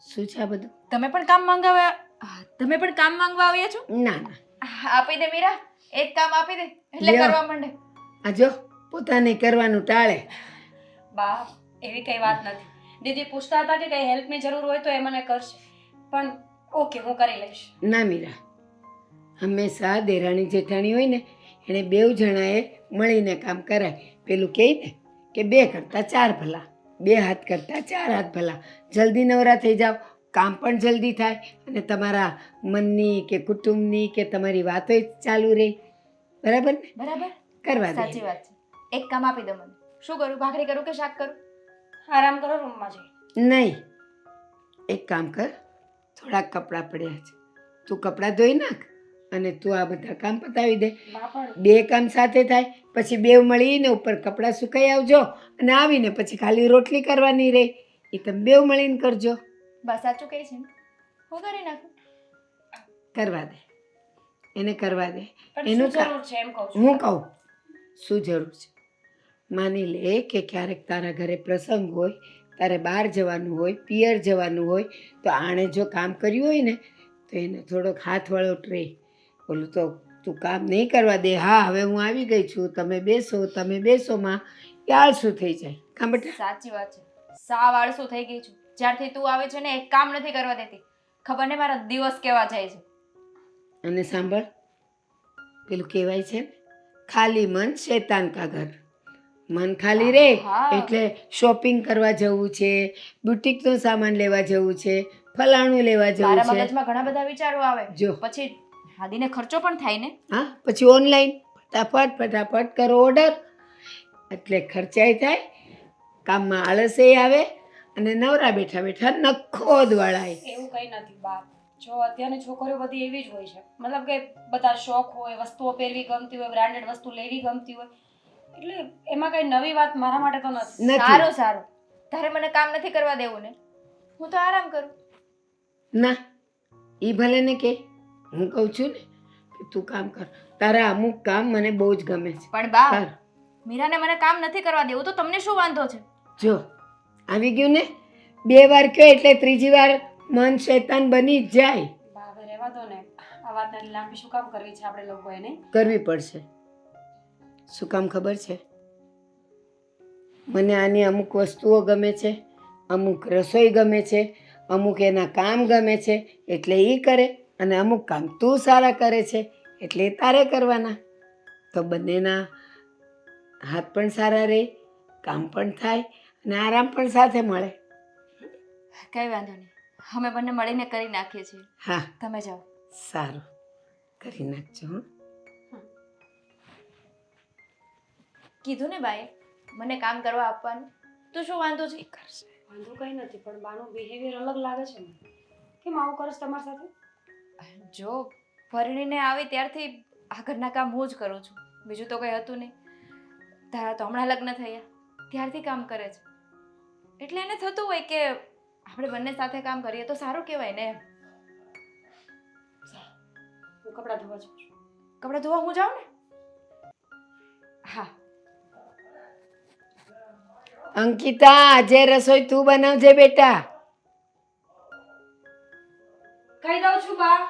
શું છે આ બધું? તમે પણ કામ માંગવા આવ્યા છો? ના ના, આપી દે મીરા, એક કામ આપી દે એટલે લ્યો. કરવા માંડે. આ જો પોતાને કરવાનું ટાળે. બાપ એવી કઈ વાત નથી. દીદી પૂછતા હતા કે કઈ હેલ્પની જરૂર હોય તો એ મને કરશે, પણ ઓકે હું કરી લઈશ. ના મીરા, હંમેશા દેરાણી જેઠાણી હોય ને એને બેવ જણાએ મળીને કામ કરાય. પેલું કહે ને કે 2 કરતા 4 ભલા, 2 હાથ કરતા 4 હાથ ભલા. જલ્દી નવરા થઈ જાઓ, કામ પણ જલ્દી થાય અને તમારા મનની કે કુટુંબની કે તમારી વાતો ચાલુ રહે. બરાબર ને? બરાબર, કરવા દે. સાચી વાત છે. એક કામ આપી દો મને. શું કરું? ભાખરી કરું કે શાક કરું? આરામ કરો રૂમમાં જઈ. નહીં, એક કામ કર, થોડાક કપડાં પડ્યા છે, તું કપડાં ધોઈ નાખ અને તું આ બધા કામ પતાવી દે. બા પણ 2 કામ સાથે થાય, પછી બેવ મળીને ઉપર કપડાં સુકાઈ આવજો અને આવીને પછી ખાલી રોટલી કરવાની રહે. એ તમે બેવ મળીને કરજો. બસ સાચું કહે છે ને, હું કરી નાખું. કરવા દે, એને કરવા દે. પણ એનું શું જરૂર છે એમ કહું છું. હું કહું શું જરૂર છે? માની લે કે ક્યારેક તારા ઘરે પ્રસંગ હોય, તારે બહાર જવાનું હોય, પિયર જવાનું હોય, તો આણે જો કામ કર્યું હોય ને તો એને થોડોક હાથ વળોટ રહે. બોલું તો તું કામ નહીં કરવા દે, હા હવે હું આવી ગઈ છું, તમે બેસો માં, એ આળસું થઈ જાય. કાં બેટા? સાચી વાત છે, સાવ આળસુ થઈ ગઈ છું. જ્યારથી તું આવે છે ને એક કામ નથી કરવા દેતી. ખબર ને મારા દિવસ કેવા જાય છે. અને સાંભળ, પેલું કહેવાય છે ને, ખાલી મન શૈતાન કા ઘર. મન ખાલી રહે હા. એટલે શોપિંગ કરવા જવું છે, બ્યુટિકનો સામાન લેવા જવું છે, ફલાણું લેવા જવું મારા છે. મગજમાં ઘણા બધા વિચારો આવે. જો પછી હાદીને ખર્ચો પણ થાય ને. હા, પછી ઓનલાઈન ફટાફટ કરો ઓર્ડર, એટલે ખર્ચાય થાય, કામમાં આળસે આવે અને નવરા બેઠા બેઠા નખો જ વળાય. એવું કઈ નથી બાપ. જો અત્યારની છોકરીઓ બધી એવી જ હોય છે, મતલબ કે બધા શોખ હોય, વસ્તુઓ પહેરવી ગમતી હોય, બ્રાન્ડેડ વસ્તુ લેવી ગમતી હોય, એટલે એમાં કઈ નવી વાત મારા માટે તો નથી. નથી. સારું સારું, તારે મને કામ નથી કરવા દેવું ને, હું તો આરામ કરું. ના, એ ભલે ને કે, હું કહું છું ને કે તું કામ કર. તારા અમુક કામ મને બહુ જ ગમે છે. પણ બા, કર. મીરાને મને કામ નથી કરવા દેવું તો તમને શું વાંધો છે? જો આવી ગયું ને, 2 વાર કહે એટલે 3જી વાર મન શૈતાન બની જ જાય. બા હવે રહેવા દો ને, આ વાતને લાંબી શું કામ કરવી છે આપણે લોકોએ નહીં? કરવી પડશે. શું કામ ખબર છે? મને આની અમુક વસ્તુઓ ગમે છે, અમુક રસોઈ ગમે છે, અમુક એના કામ ગમે છે એટલે એ કરે, અને અમુક કામ તું સારા કરે છે એટલે એ તારે કરવાના. તો બંનેના હાથ પણ સારા રહે, કામ પણ થાય અને આરામ પણ સાથે મળે. કઈ વાંધો નહીં, અમે બંને મળીને કરી નાખીએ છીએ. હા, તમે જાઓ. સારું, કરી નાખજો. હં? કીધું ને બાએ મને કામ કરવા આપવાનું, તો શું વાંધો છે? કરશે. વાંધો કઈ નથી, પણ બાનું બિહેવિયર અલગ લાગે છે મને. કેમ આવું કરસ તમારી સાથે? જો પરણીને આવી ત્યારથી આ ઘરના કામ હું જ કરું છું, બીજું તો કંઈ હતું નહીં. તારા તો હમણાં લગ્ન થયા ત્યારથી કામ કરે છે, એટલે એને થતું હોય કે આપણે બંને સાથે કામ કરીએ તો સારું કહેવાય ને. હું કપડાં ધોવા જાઉં છું. કપડાં ધોવા હું જાઉં ને? હા. અંકિતા, આજે રસોઈ તું બનાવજે બેટા. કહી દઉં છું બા.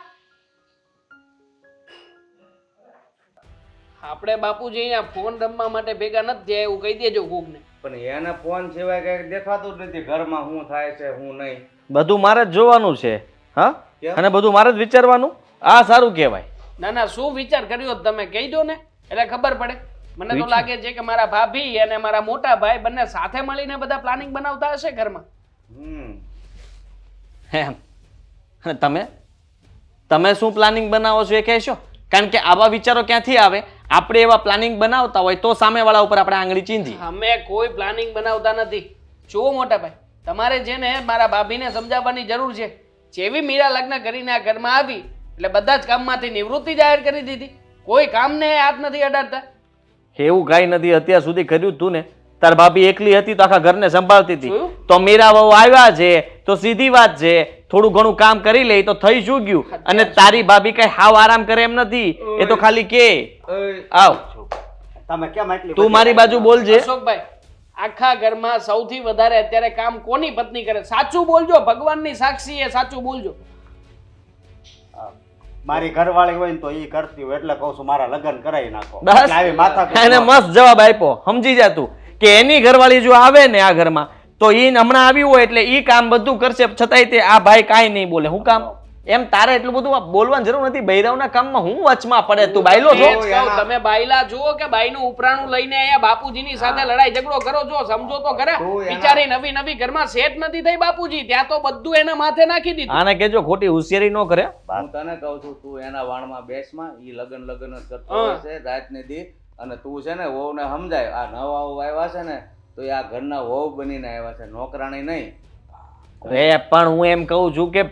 આપણે બાપુજી અહીંયા ફોન રમવા માટે ભેગા નથી થયા એવું કહી દેજો કોકને. પણ એને ફોન સિવાય કઈ દેખાતું જ નથી ઘરમાં શું થાય છે શું નહીં. બધું મારે જ જોવાનું છે. હા, કેમ? અને બધું મારે જ વિચારવાનું. આ સારું કહેવાય. ના ના, શું વિચાર કર્યો તમે કહી દો ને, એટલે ખબર પડે. મને તો વિચાર? લાગે છે કે મારા ભાભી અને મારા મોટા ભાઈ બંને સાથે મળીને બધા પ્લાનિંગ બનાવતા હશે ઘરમાં. એમ અને તમે શું પ્લાનિંગ બનાવો છો એ કહેશો? કારણ કે આવા વિચારો ક્યાંથી આવે? આપણે એવા પ્લાનિંગ બનાવતા હોય તો સામેવાળા ઉપર આપણે આંગળી ચીંધી. અમે કોઈ પ્લાનિંગ બનાવતા નથી. જુઓ મોટા ભાઈ, તમારે છે ને મારા ભાભીને સમજાવવાની જરૂર છે. જેવી મીરા લગ્ન કરીને આ ઘરમાં આવી એટલે બધા જ કામમાંથી નિવૃત્તિ જાહેર કરી દીધી. કોઈ કામને હાથ નથી અડાડતા. એવું કાંઈ નથી. અત્યાર સુધી કર્યું જ તું ને. તાર ભાભી એકલી હતી તો આખા ઘરને સંભાળતી હતી. જોયું? તો મીરા વહુ આવ્યા છે તો સીધી વાત છે, થોડું ઘણું કામ કરી લે તો થઈ શું ગયું. અને તારી ભાભી કઈ હાવ આરામ કરે એમ નથી. એ તો ખાલી કે આવ તમે કેમ એટલી તું બધી મારી બાજુ બોલજે. અશોકભાઈ, આખા ઘરમાં સૌથી વધારે અત્યારે કામ કોની પત્ની કરે? સાચું બોલજો, ભગવાનની સાક્ષી એ સાચું બોલજો. મારી ઘરવાળી હોય ને તો ઈ કરતી હોય એટલે કહું છું મારા લગ્ન કરાવી નાખો. બસ એટલે આવી માથાકૂટ એને ન મસ્ત જવાબ આપ્યો. સમજી જા તું કે એની ઘરવાળી જો આવે ને આ ઘરમાં તો ઈ હમણાં આવી હોય એટલે ઈ કામ બધું કરશે, છતાંય તે આ ભાઈ કાંઈ નહીં બોલે. હું કામ? એમ તારે એટલું બધું બોલવાની જરૂર નથી. બૈરાવના કામમાં હું વચમાં પડે? તું બાયલો છો? એ જ કહું, તમે બાયલા જુઓ કે બાઈનું ઉપરાણું લઈને અહીંયા બાપુજીની સાથે લડાઈ ઝઘડો કરો છો? સમજો તો ખરા. બિચારી નવી નવી ઘરમાં સેટ નથી થઈ બાપુજી, ત્યાં તો બધું એના માથે નાખી દીધું. આને કેજો ખોટી હોશિયારી ન કરે. હું તને કહું છું, તું એના વાણમાં બેસમાં, ઈ લગન જ કરતો હોય છે રાત ને દી. અને તું છે ને વહુને સમજાય. આ નવા વહુ આવ્યા છે ને તો એ આ ઘરના વહુ બનીને આવ્યા છે, નોકરાણી નહીં. રે પણ હું એમ કહું છું કે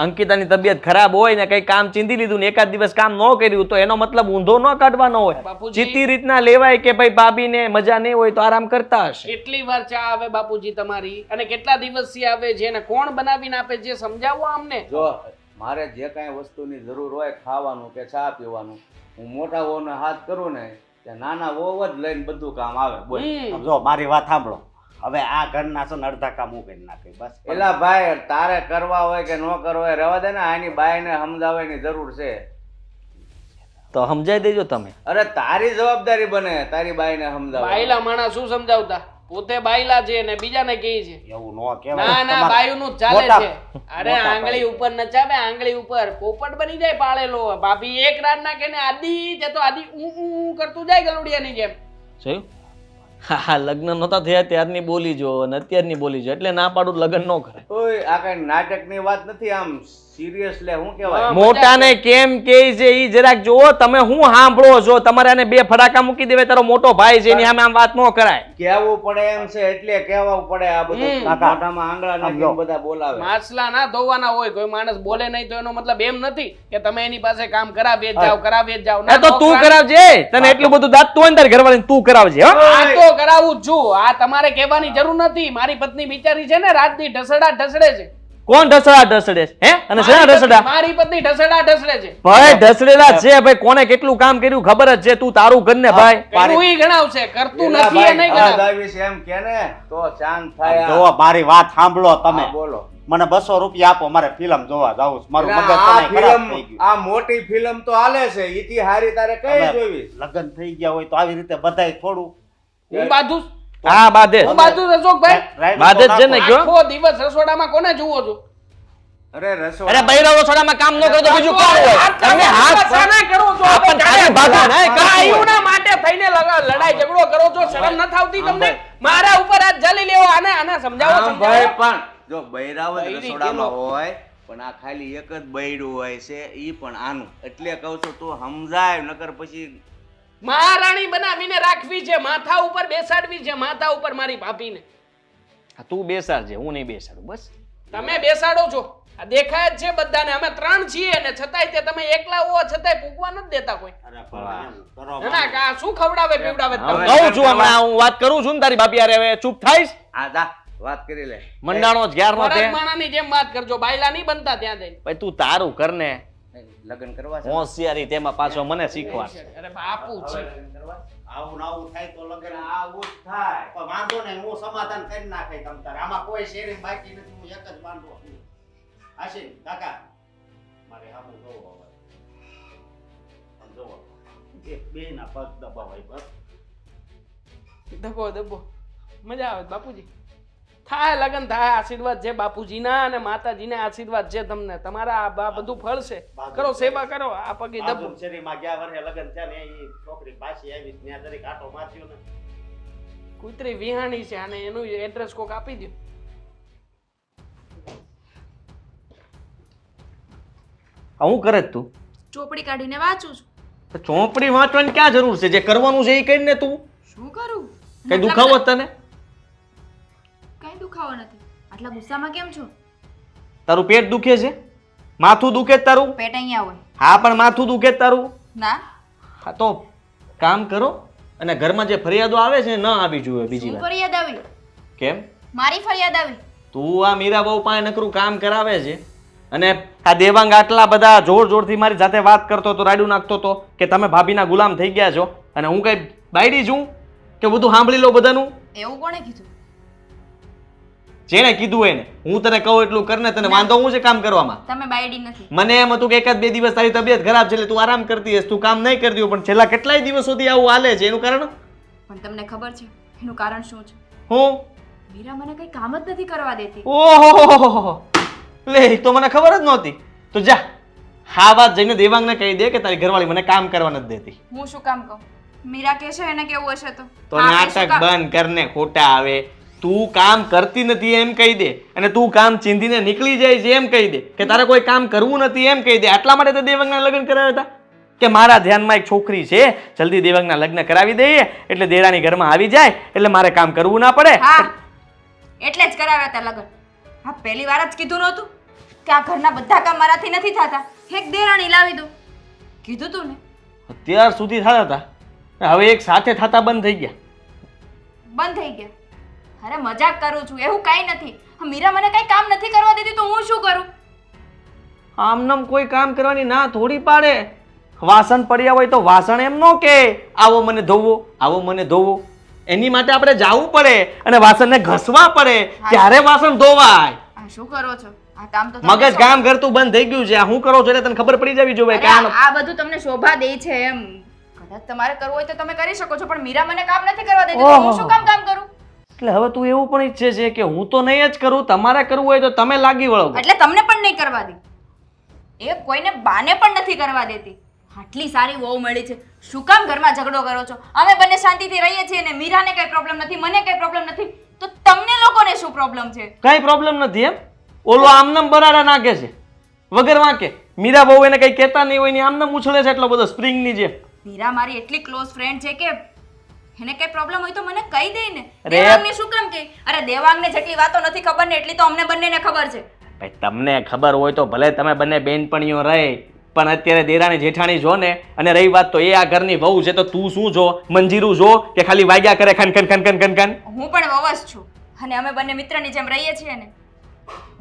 અંકિતાની તબિયત ખરાબ હોય ને કઈ કામ ચીંધી લીધું ને એકાદ દિવસ કામ ન કર્યું તો એનો મતલબ ઊંધો ન કાઢવાનો હોય. બાપુજી. ચીતી રીતના લેવાય કે ભાઈ ભાભીને મજા નહીં હોય તો આરામ કરતા હશે. કેટલી વાર ચા આવે બાપુજી તમારી, અને કેટલા દિવસથી આવે છે, અને કોણ બનાવીને આપે છે? સમજાવો અમને. જો મારે જે કાંઈ વસ્તુની જરૂર હોય, ખાવાનું કે ચા પીવાનું, હું મોટા વહુને હાથ કરું ને ત્યાં નાના વહુ જ લઈને બધું કામ આવે. બોલ. હમ. જો મારી વાત સાંભળો. હવે આ ઘરના છે ને અડધા કામ હું કરી નાખી બસ. એલા ભાઈ, તારે કરવા હોય કે ન કરવા હોય રહેવા દે ને. આની બાઈને સમજાવવાની જરૂર છે. તો સમજાઈ દેજો તમે. અરે તારી જવાબદારી બને તારી બાઈને સમજાવવા. બાયલા માણસ શું સમજાવતા? પોતે બાયલા છે ને બીજાને કહે છે. એવું ન ના કહેવાય. ના, તમારે બાયુનું જ ચાલે મોટા- છે. અરે મોટા આંગળી ભાઈ. ઉપર નચાવે, આંગળી ઉપર પોપટ બની જાય પાળેલો. ભાભી એક રાત ના કે આદિ તે તો આદિ ઊ કરતું જાય ગલુડિયાની જેમ. જોયું? હા, લગ્ન નહોતા થયા ત્યારની બોલી જો અને અત્યારની બોલી જો એટલે ના પાડું લગ્ન ન કરે. ઓય આ કઈ નાટકની વાત નથી, આમ સિરિયસ લે. શું કહેવાય? હા. મોટાને કેમ કે છે ઈ જરાક જોવો. તમે હું સાંભળો છો? તમારે આને બે ફડાકા મૂકી દેવે. તારો મોટો ભાઈ છે એની સામે આમ વાત ન કરાય. કહેવું પડે એમ છે એટલે કહેવું પડે. આ બધું કાકા, મોઢામાં આંગળા નાખીને બધા બોલાવે. માછલા ના ધોવાના હોય. કોઈ માણસ બોલે નહીં તો એનો મતલબ એમ નથી કે તમે એની પાસે કામ કરાવી જ જાઓ, કરાવી જ જાઓ. એ તો તું કરાવજે. તને એટલું બધું દાંત તું હોય ને તારી ઘરવાળીને તું કરાવજે. હો? આ તો કરાવું જ છું. આ તમારે કહેવાની જરૂર નથી. મારી પત્ની બિચારી છે ને રાતની ઢસડા ઢસડે છે. કોણ ઢસડા ઢસડે છે? હે? અને શેના ઢસડા? મારી પત્ની ઢસડા ઢસડે છે. ભાઈ ઢસડેલા જ છે. ભાઈ કોને કેટલું કામ કર્યું ખબર જ છે. તું તારું કર ને ભાઈ. કર્યું ઈ ગણાવશે, કરતું એલા નથી એ નહીં ભાઈ, ગણાવે. દાદાવીસ એમ કે ને તો શાંત થાય. જો મારી વાત સાંભળો તમે. હા, બોલો. મને 200 રૂપિયા આપો, મારે ફિલ્મ જોવા જાવું છે. મારું મગજ આ તને ખરાબ થઈ ફિલ્મ, ગયું. આ મોટી ફિલ્મ તો હાલે છે. ઈથી હારી તારે કઈ હવે જોવી? લગ્ન થઈ ગયા હોય તો આવી રીતે બધાય થોડું હું બાધું જ. હા બાધે હું બાધું જ, અશોકભાઈ. રાઈડ બાદ જ તો છે ને નાખો. કયો? આખો દિવસ રસોડામાં કોને જુઓ છો? અરે રસોડા. અરે બૈરાઓ છોડામાં કામ ન કરો તો બીજું કોણ હોય? તમે હાથ શાના કરો છો? આ પણ તારી ભાભી નહીં કરતી હોય. આયુના માટે થઈને લડાઈ ઝઘડો કરો છો. શરમ નથી આવતી તમને? મારા ઉપર હાથ ઝાલી લેવો. આને સમજાવો, હા, ભાઈ, સમજાવો. પણ જો બૈરાવત બૈરી રસોડામાં કેલો. હોય પણ આ ખાલી એક જ બૈરું હોય છે, ઈ પણ આનું. એટલે કહું છું તું સમજાય, નકર પછી મહારાણી બનાવીને રાખવી છે, માથા ઉપર બેસાડવી છે, માથા ઉપર મારી ભાભીને. તું બેસાડજે, હું નહીં બેસાડું. બસ તમે બેસાડો છો. આ દેખાય જ છે બધાને. અમે 3 છીએ ને છતાંય તે તમે એકલા હો છતાંય પૂગવા નથી દેતા કોઈ. અરે પણ એમ કરો ના ના, આ શું ખવડાવે પીવડાવે હવે તમને? કહું છું હમણાં હું વાત કરું છું ને તારી ભાભી હારે. હવે ચૂપ થાઈશ? આ જા વાત કરી લે. મંડાણો જ ગ્યારનો તે. પરતમાણાની જેમ વાત કરજો. બાયલા નહીં બનતા ત્યાં જઈને. ભાઈ તું તારું કર ને. લગ્ન કરવા છે? હોશિયારી તેમાં પાછો મને શીખવાડ. અરે બાપુ છે. આવું ને આવું થાય તો લગ્ન આવું જ થાય. પણ વાંધો નહીં, હું સમાધાન કરી નાખે તમ તારે. આમાં કોઈ શેરી બાકી નથી, હું એક જ વાંધો છું. આશીન કાકા મારે હામું જોવો હવે. આમ જોવો. એક બેયના પગ દબાવાય બસ. દબો દબો. મજા આવે બાપુજી. થાય લગન થાય, આશીર્વાદ છે બાપુજીના અને માતાજીના આશીર્વાદ છે તમને. તમારા આ બધું ફળ છે. કરો, સેવા કરો. આ પગે દબો. શેરીમાં ગયા વર્ષે લગ્ન છે ને એ છોકરી પાછી આવી ત્યાં જરીક આટો માર્યો ને કૂતરી વિહાણી છે અને એનું એડ્રેસ કોક આપી દો. હું કરે જ તું? ચોપડી કાઢીને વાંચું છું. તો ચોપડી વાંચવાની ક્યાં જરૂર છે? જે કરવાનું છે એ કરીને તું. શું કરું? કઈ દુખાવો જ તને? કઈ દુખાવો નથી. આટલા ગુસ્સામાં કેમ છો? તારું પેટ દુખે છે? માથું દુખે જ તારું? પેટ અહીંયા હોય. હા પણ માથું દુખે જ તારું? ના. હા તો કામ કરો અને ઘરમાં જે ફરિયાદો આવે છે ન આવી જોઈએ બીજી શું વાર. ફરિયાદ આવી? કેમ? મારી ફરિયાદ આવી? તું આ મીરા બહુ પાસે નકરું કામ કરાવે છે અને આ દેવાંગ આટલા બધા જોર જોરથી મારી સાથે વાત કરતો હતો, રાડું નાખતો હતો કે તમે ભાભીના ગુલામ થઈ ગયા છો અને હું કઈ બાયડી છું કે બધું સાંભળી લો બધાનું? એવું કોણે કીધું? જેણે કીધું એને. હું તને કહું એટલું કરને, તને વાંધો હું છે કામ કરવામાં? તમે બાયડી નથી. મને એમ હતું કે એકાદ બે દિવસ તારી તબિયત ખરાબ છે એટલે તું આરામ કરતી હશે, તું કામ નહીં કરતી હોય, પણ છેલ્લા કેટલાય દિવસોથી આવું હાલે છે. એનું કારણ પણ તમને ખબર છે એનું કારણ શું છે? હું? મીરા મને કઈ કામ જ નથી કરવા દેતી. ઓહો લે, એ તો મને ખબર જ નહોતી. તો જા હા વાત જઈને દેવાંગને કહી દે કે તારી ઘરવાળી મને કામ કરવા નથી દેતી. હું શું કામ કહું? મીરા કહે છે એને કેવું હશે તો? તો હા, મેં શું નાટક કામ- બંધ કરને, ખોટા આવે. તું કામ કરતી નથી એમ કહી દે અને તું કામ ચીંધીને નીકળી જાય છે એમ કહી દે કે તારે કોઈ કામ કરવું નથી એમ કહી દે. આટલા માટે તો દેવાંગના લગ્ન કરાવ્યા હતા કે મારા ધ્યાનમાં એક છોકરી છે, જલ્દી દેવાંગના લગ્ન કરાવી દઈએ એટલે દેરાણી ઘરમાં આવી જાય એટલે મારે કામ કરવું ના પડે. હા, એટલે જ કરાવ્યા હતા લગ્ન. હા, પહેલી વાર જ કીધું નહોતું કે આ ઘરના બધા કામ મારાથી નથી થતા, એક દેરાણી લાવી દો. કીધું તું ને? અત્યાર સુધી થતા હતા, હવે એક સાથે થતા બંધ થઈ ગયા. બંધ થઈ ગયા. અરે મજાક કરું છું, એવું કાંઈ નથી. હા, મીરા મને કઈ કામ નથી કરવા દેતી તો હું શું કરું? આમનામ કોઈ કામ કરવાની ના થોડી પાડે. વાસણ પડ્યા હોય તો વાસણ એમ નો કે આવો મને ધોવો, આવો મને ધોવો. એની માટે આપણે જાવું પડે અને વાસણને ઘસવા પડે ત્યારે વાસણ ધોવાય. આ શું કરો છો? આ કામ તો તમને મગજ શોભા- કામ કરતું બંધ થઈ ગયું છે. આ હું કરો છો એટલે તને ખબર પડી જવી જોઈએ કે અરે, આ બધું તમને શોભા દે છે એમ. કદાચ તમારે કરવું હોય તો તમે કરી શકો છો, પણ મીરા મને કામ નથી કરવા દેતી તો હું શું કામ કરું? એટલે હવે તું એવું પણ ઈચ્છે છે કે હું તો નહીં જ કરું, તમારે કરવું હોય તો તમે લાગી વળો. એટલે તમને પણ નહીં કરવા દે. એ કોઈને બાને પણ નથી કરવા દેતી. આટલી સારી વહુ મળી છે, શું કામ ઘરમાં ઝઘડો કરો છો? અમે બંને શાંતિથી રહીએ છીએ ને મીરાને કઈ પ્રોબ્લેમ નથી, મને કઈ પ્રોબ્લેમ નથી, તો તમને લોકોને શું પ્રોબ્લેમ છે? કઈ પ્રોબ્લેમ નથી એમ? ઓલો આમનામ બરાડા નાખે છે વગર વાંકે. મીરા બહુ એને કઈ કહેતા નહીં હોય ને આમનામ ઉછળે છે એટલો બધો સ્પ્રિંગની જેમ. મીરા મારી એટલી ક્લોઝ ફ્રેન્ડ છે કે એને કઈ પ્રોબ્લેમ હોય તો મને કહી દે ને. અરે. દેવાંગને શું કામ કહે? અરે દેવાંગને જેટલી વાતો નથી ખબર ને એટલી તો અમને બંનેને ખબર છે. ભાઈ તમને ખબર હોય તો ભલે તમે બંને બેનપણીઓ રહે, પણ અત્યારે દેરાણી જેઠાણી જો ને, અને રહી વાત તો એ આ ઘરની વહુ છે તો તું શું જો? મંજીરું જો કે ખાલી વાગ્યા કરે ખન ખન ખન ખન ખન ખન? હું પણ વવ જ છું અને અમે બંને મિત્રની જેમ રહીએ છીએ ને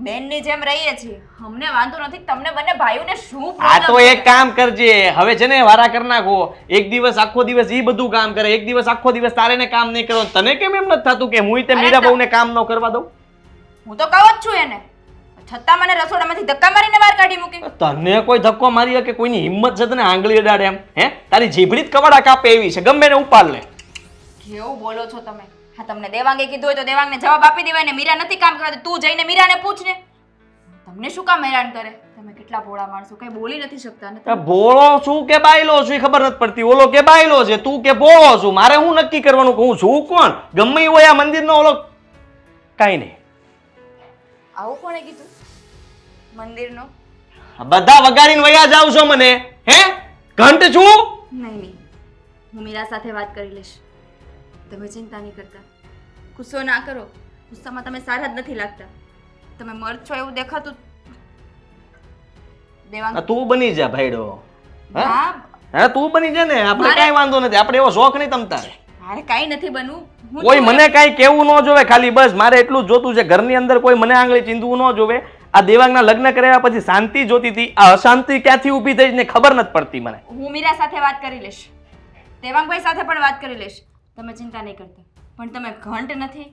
બેનની જેમ રહીએ છીએ. અમને વાંધો નથી. તમને બંને ભાઈઓને શું આ તો problem એક કામ કરજે, હવે છે ને વારા કરી નાખો. એક દિવસ આખો દિવસ ઈ બધું કામ કરે, એક દિવસ આખો દિવસ તારે ને કામ નહીં કરવાનું. તને કેમ એમ નથી થતું કે હું તે અરે મીરા તો- બહુને કામ ન કરવા દઉં? હું તો કહું જ છું એને, છતાં મને રસોડામાંથી ધક્કા મારીને બહાર કાઢી મૂકી. તને કોઈ ધક્કો મારી કે કોઈની હિંમત છે તને આંગળી અડાડે એમ? હે, તારી જીભડી જ કવાડા કાપે એવી છે, ગમે ને ઉપાડ લે. કેવું બોલો છો તમે? હા, તમને દેવાંગે કીધું હોય તો દેવાંગને જવાબ આપી દેવાય ને. મીરા નથી કામ કરવા દેતી, તું જઈને મીરાને પૂછ ને. તમને શું કામ હેરાન કરે? તમે કેટલા ભોળા માણસો, કઈ બોલી નથી શકતા ને? આ ભોળો છું કે બાયલો છું એ ખબર નથી પડતી. ઓલો કે બાયલો છે, તું કે ભોળો છું. મારે હું નક્કી કરવાનું કે હું છું કોણ? ગમે ઈ હોય આ મંદિરનો ઓલો કાંઈ નહીં. આવું કોણે કીધું? મંદિરનો? આ બધા વગાડીને વયા જાવ છો મને, હે? ઘંટ છું? નહીં નહીં, હું મીરા સાથે વાત કરી લઈશ. તમે ચિંતા નહીં કરતા, ગુસ્સો ના કરો. ગુસ્સામાં તમે સારા જ નથી લાગતા. તમે મર્દ છો એવું દેખાતું. દેવાંગ આ તું બની જા ભાઈડો. હા હા, હા તું બની જા ને, આપણે મારે- કાંઈ વાંધો નથી. આપણે એવો શોખ નહીં તમ તારે. મારે કાંઈ નથી બનવું. હું કોઈ છું મને કાંઈ કેવું ન જોવે, ખાલી બસ મારે એટલું જ જોતું છે. ઘરની અંદર કોઈ મને આંગળી ચીંધવું ન જોવે. આ દેવાંગના લગ્ન કર્યા પછી શાંતિ જોતી હતી, આ અશાંતિ ક્યાંથી ઊભી થઈ ને ખબર નથી પડતી મને. હું મીરા સાથે વાત કરી લઈશ, દેવાંગભાઈ સાથે પણ વાત કરી લઈશ. તમે ચિંતા નહીં કરતા. પણ તમે ઘંટ નથી.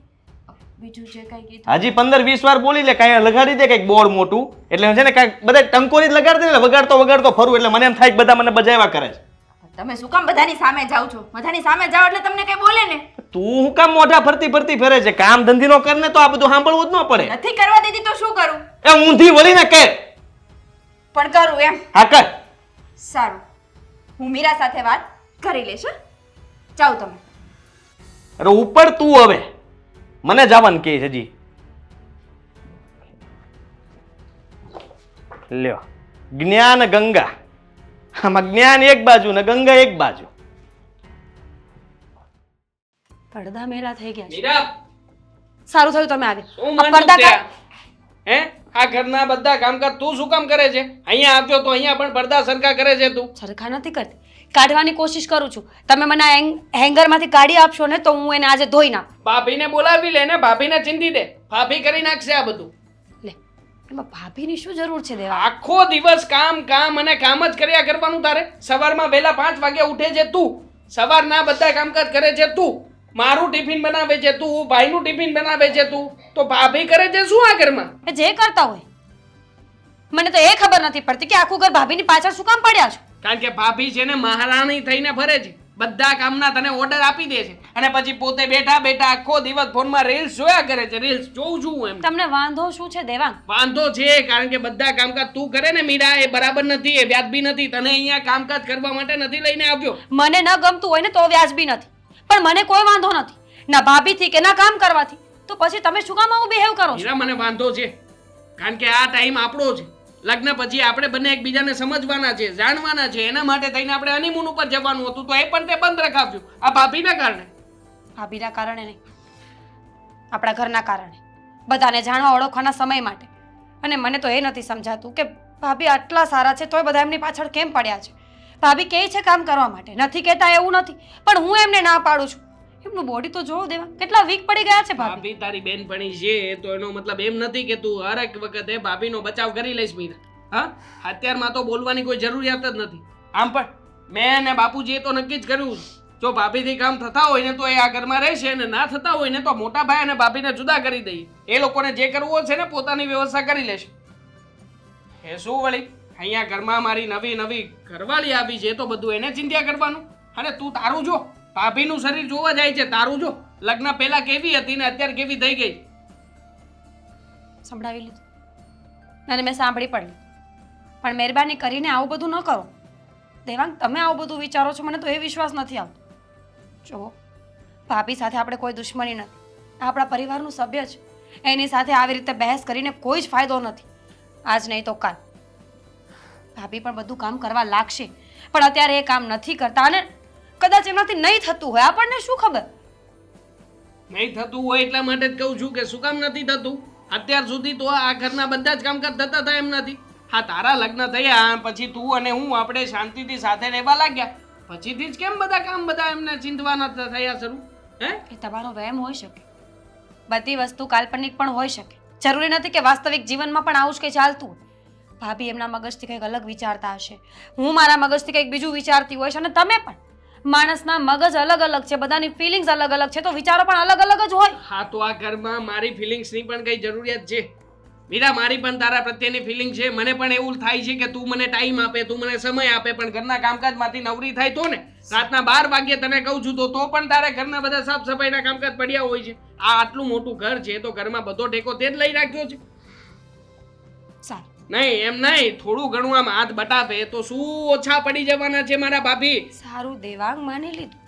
બીજું જે કાંઈ કીધું હજી 15-20 વાર બોલી લે, કાંઈ લગાડી દે કંઈક બોર્ડ મોટું, એટલે છે ને કાંઈક બધા ટંકોરી જ લગાડી દે ને, વગાડતો વગાડતો ફરું એટલે મને એમ થાય કે બધા મને બજાવ્યા કરે છે. તમે શું કામ બધાની સામે જાઓ છો? બધાની સામે જાઓ એટલે તમને કઈ બોલે ને? તું હું કામ મોઢા ફરતી ફરતી ફરે છે? કામ ધંધી નો કર ને તો આ બધું સાંભળવું જ ન પડે. નથી કરવા દીધી તો શું કરું? એ ઊંધી વળીને કર. પણ કરું એમ. હા કર. સારું, હું મીરા સાથે વાત કરી લઈશ. હં? જાઓ તમે. અરે ઉપર તું હવે મને જવાનું કે છે હજી. લ્યો જ્ઞાન ગંગા, આમાં જ્ઞાન એક બાજુ ને ગંગા એક બાજુ. પડદા મેલા થઈ ગયા છે. મીરા સારું થયું તમે આવ્યા. શું આ માંડ્યું પડદા ત્યાં? હે આ ઘરના બધા કામકાજ તું શું કામ કરે છે? અહીંયા આવ્યો તો અહીંયા પણ પડદા સરખા કરે છે તું. સરખા નથી કરતી, કાઢવાની કોશિશ કરું છું. તમે મને હેંગરમાંથી કાઢી આપશો ને તો હું એને આજે ધોઈ નાખું. ભાભીને બોલાવી લે ને, ભાભીને ચીંધી દે, ભાભી કરી નાખશે આ બધું. લે, એમાં ભાભીની શું જરૂર છે દેવા? આખો દિવસ કામ કામ અને કામ જ કર્યા કરવાનું તારે. સવારમાં વહેલા 5 વાગે ઉઠે છે તું, સવારના બધા કામકાજ કરે છે તું, મારું ટિફિન બનાવે છે તું, ભાઈનું ટિફિન બનાવે છે તું, તો ભાભી કરે છે શું આ ઘરમાં? એ જે કરતા હોય, મને તો એ ખબર નથી પડતી કે આખું ઘર ભાભીની પાછળ શું કામ પડ્યા છો. કારણ કે ભાભી છે ને મહારાણી થઈને ફરે છે, બધા કામના તને ઓર્ડર આપી દે છે અને પછી પોતે બેઠા બેઠા આખો દિવસ ફોનમાં રીલ્સ જોયા કરે છે. રીલ્સ જોઉં છું હું એમ. તમને વાંધો શું છે દેવાંગ? વાંધો છે કારણ કે બધા કામકાજ તું કરે ને મીરા, એ બરાબર નથી, એ વ્યાજબી નથી. તને અહીંયા કામકાજ કરવા માટે નથી લઈને આવ્યો. મને ન ગમતું હોય ને તો વ્યાજબી નથી, પણ મને કોઈ વાંધો નથી, ના ભાભીથી કે ના કામ કરવાથી. તો પછી તમે શું કામ આવું બિહેવ કરો છો? મીરા મને વાંધો છે કારણ કે આ ટાઈમ આપણો છે. લગ્ન પછી આપણે બંને એકબીજાને સમજવાના છે, જાણવાના છે. એના માટે થઈને આપણે હનીમૂન ઉપર જવાનું હતું તો એ પણ તે બંધ રખાવ્યું આ ભાભીના કારણે. ભાભીના કારણે નહીં, આપણા ઘરના કારણે, બધાને જાણવા ઓળખવાના સમય માટે. અને મને તો એ નથી સમજાતું કે ભાભી આટલા સારા છે તોય બધા એમની પાછળ કેમ પડ્યા છે. ભાભી કહે છે કામ કરવા માટે, નથી કહેતા એવું નથી, પણ હું એમને ના પાડું છું. એમનું બોડી તો જોવો દેવા, કેટલા વીક પડી ગયા છે ભાભી. ભાભી તારી બેનપણી છે તો એનો મતલબ એમ નથી કે તું હરેક વખતે ભાભીનો બચાવ કરી લઈશ મીરા. હા, અત્યારમાં તો બોલવાની કોઈ જરૂરિયાત જ નથી. આમ પણ મેં અને બાપુજીએ તો નક્કી જ કર્યું છે, જો ભાભીથી કામ થતા હોય ને તો એ આ ઘરમાં રહેશે અને ના થતા હોય ને તો મોટા ભાઈ અને ભાભીને જુદા કરી દઈએ. એ લોકોને જે કરવું છે ને પોતાની વ્યવસ્થા કરી લેશે. એ શું વળી, અહીંયા ઘરમાં મારી નવી નવી ઘરવાળી આવી છે તો બધું એને ચિંતા કરવાનું. અને તું તારું જો, ભાભીનું શરીર જોવા જાય છે, તારું જો. લગ્ન પહેલા કેવી હતી ને અત્યારે કેવી થઈ ગઈ. સંભળાવી લીધું અને મેં સાંભળી પણ લીધું, પણ મહેરબાની કરીને આવું બધું ન કરો દેવાંગ. તમે આવું બધું વિચારો છો, મને તો એ વિશ્વાસ નથી આવતો. જુઓ, ભાભી સાથે આપણે કોઈ દુશ્મની નથી, આપણા પરિવારનું સભ્ય છે. એની સાથે આવી રીતે બહેસ કરીને કોઈ જ ફાયદો નથી. આજ નહીં તો કાલ ભાભી પણ બધું કામ કરવા લાગશે, પણ અત્યારે એ કામ નથી કરતા અને કદાચ એમનાથી નહીં થતું હોય, આપણને શું ખબર. નહીં થતું હોય એટલા માટે જ કહું છું કે શું કામ નથી થતું. અત્યાર સુધી તો આ ઘરના બધા જ કામકાજ થતા હતા એમ નથી. હા, તારા લગ્ન થયા પછી તું અને હું આપણે શાંતિથી સાથે રહેવા લાગ્યા, પછીથી જ કેમ બધા કામ બધા એમને ચિંતવાના થયા શરૂ? હે, એ તમારો વહેમ હોઈ શકે, બધી વસ્તુ કાલ્પનિક પણ હોઈ શકે. જરૂરી નથી કે વાસ્તવિક જીવનમાં પણ આવું જ કંઈ ચાલતું હોય. ભાભી એમના મગજથી કંઈક અલગ વિચારતા હશે, હું મારા મગજથી કંઈક બીજું વિચારતી હોઈશ, અને તમે પણ. માણસના મગજ અલગ અલગ છે, બધાની ફિલિંગ્સ અલગ અલગ છે, તો વિચારો પણ અલગ અલગ જ હોય. હા, તો આ ઘરમાં મારી ફિલિંગ્સની પણ કઈ જરૂરિયાત છે મીરા? મારી પણ તારા પ્રત્યેની ફિલિંગ છે. મને પણ એવું થાય છે કે તું મને ટાઈમ આપે, તું મને સમય આપે, પણ ઘરના કામકાજમાંથી નવરી થાય તો ને રાતના 12 વાગ્યે તને કહું છું તો પણ તારે ઘરના બધા સાફ સફાઈના કામકાજ પડ્યા હોય છે. આ આટલું મોટું ઘર છે તો ઘરમાં બધો ટેકો તે જ લઈ રાખ્યો છે. સારું, નહીં એમ નહીં, થોડું ઘણું આમ હાથ બટાવે તો શું ઓછા પડી જવાના છે મારા ભાભી? સારું દેવાંગ, માની લીધું,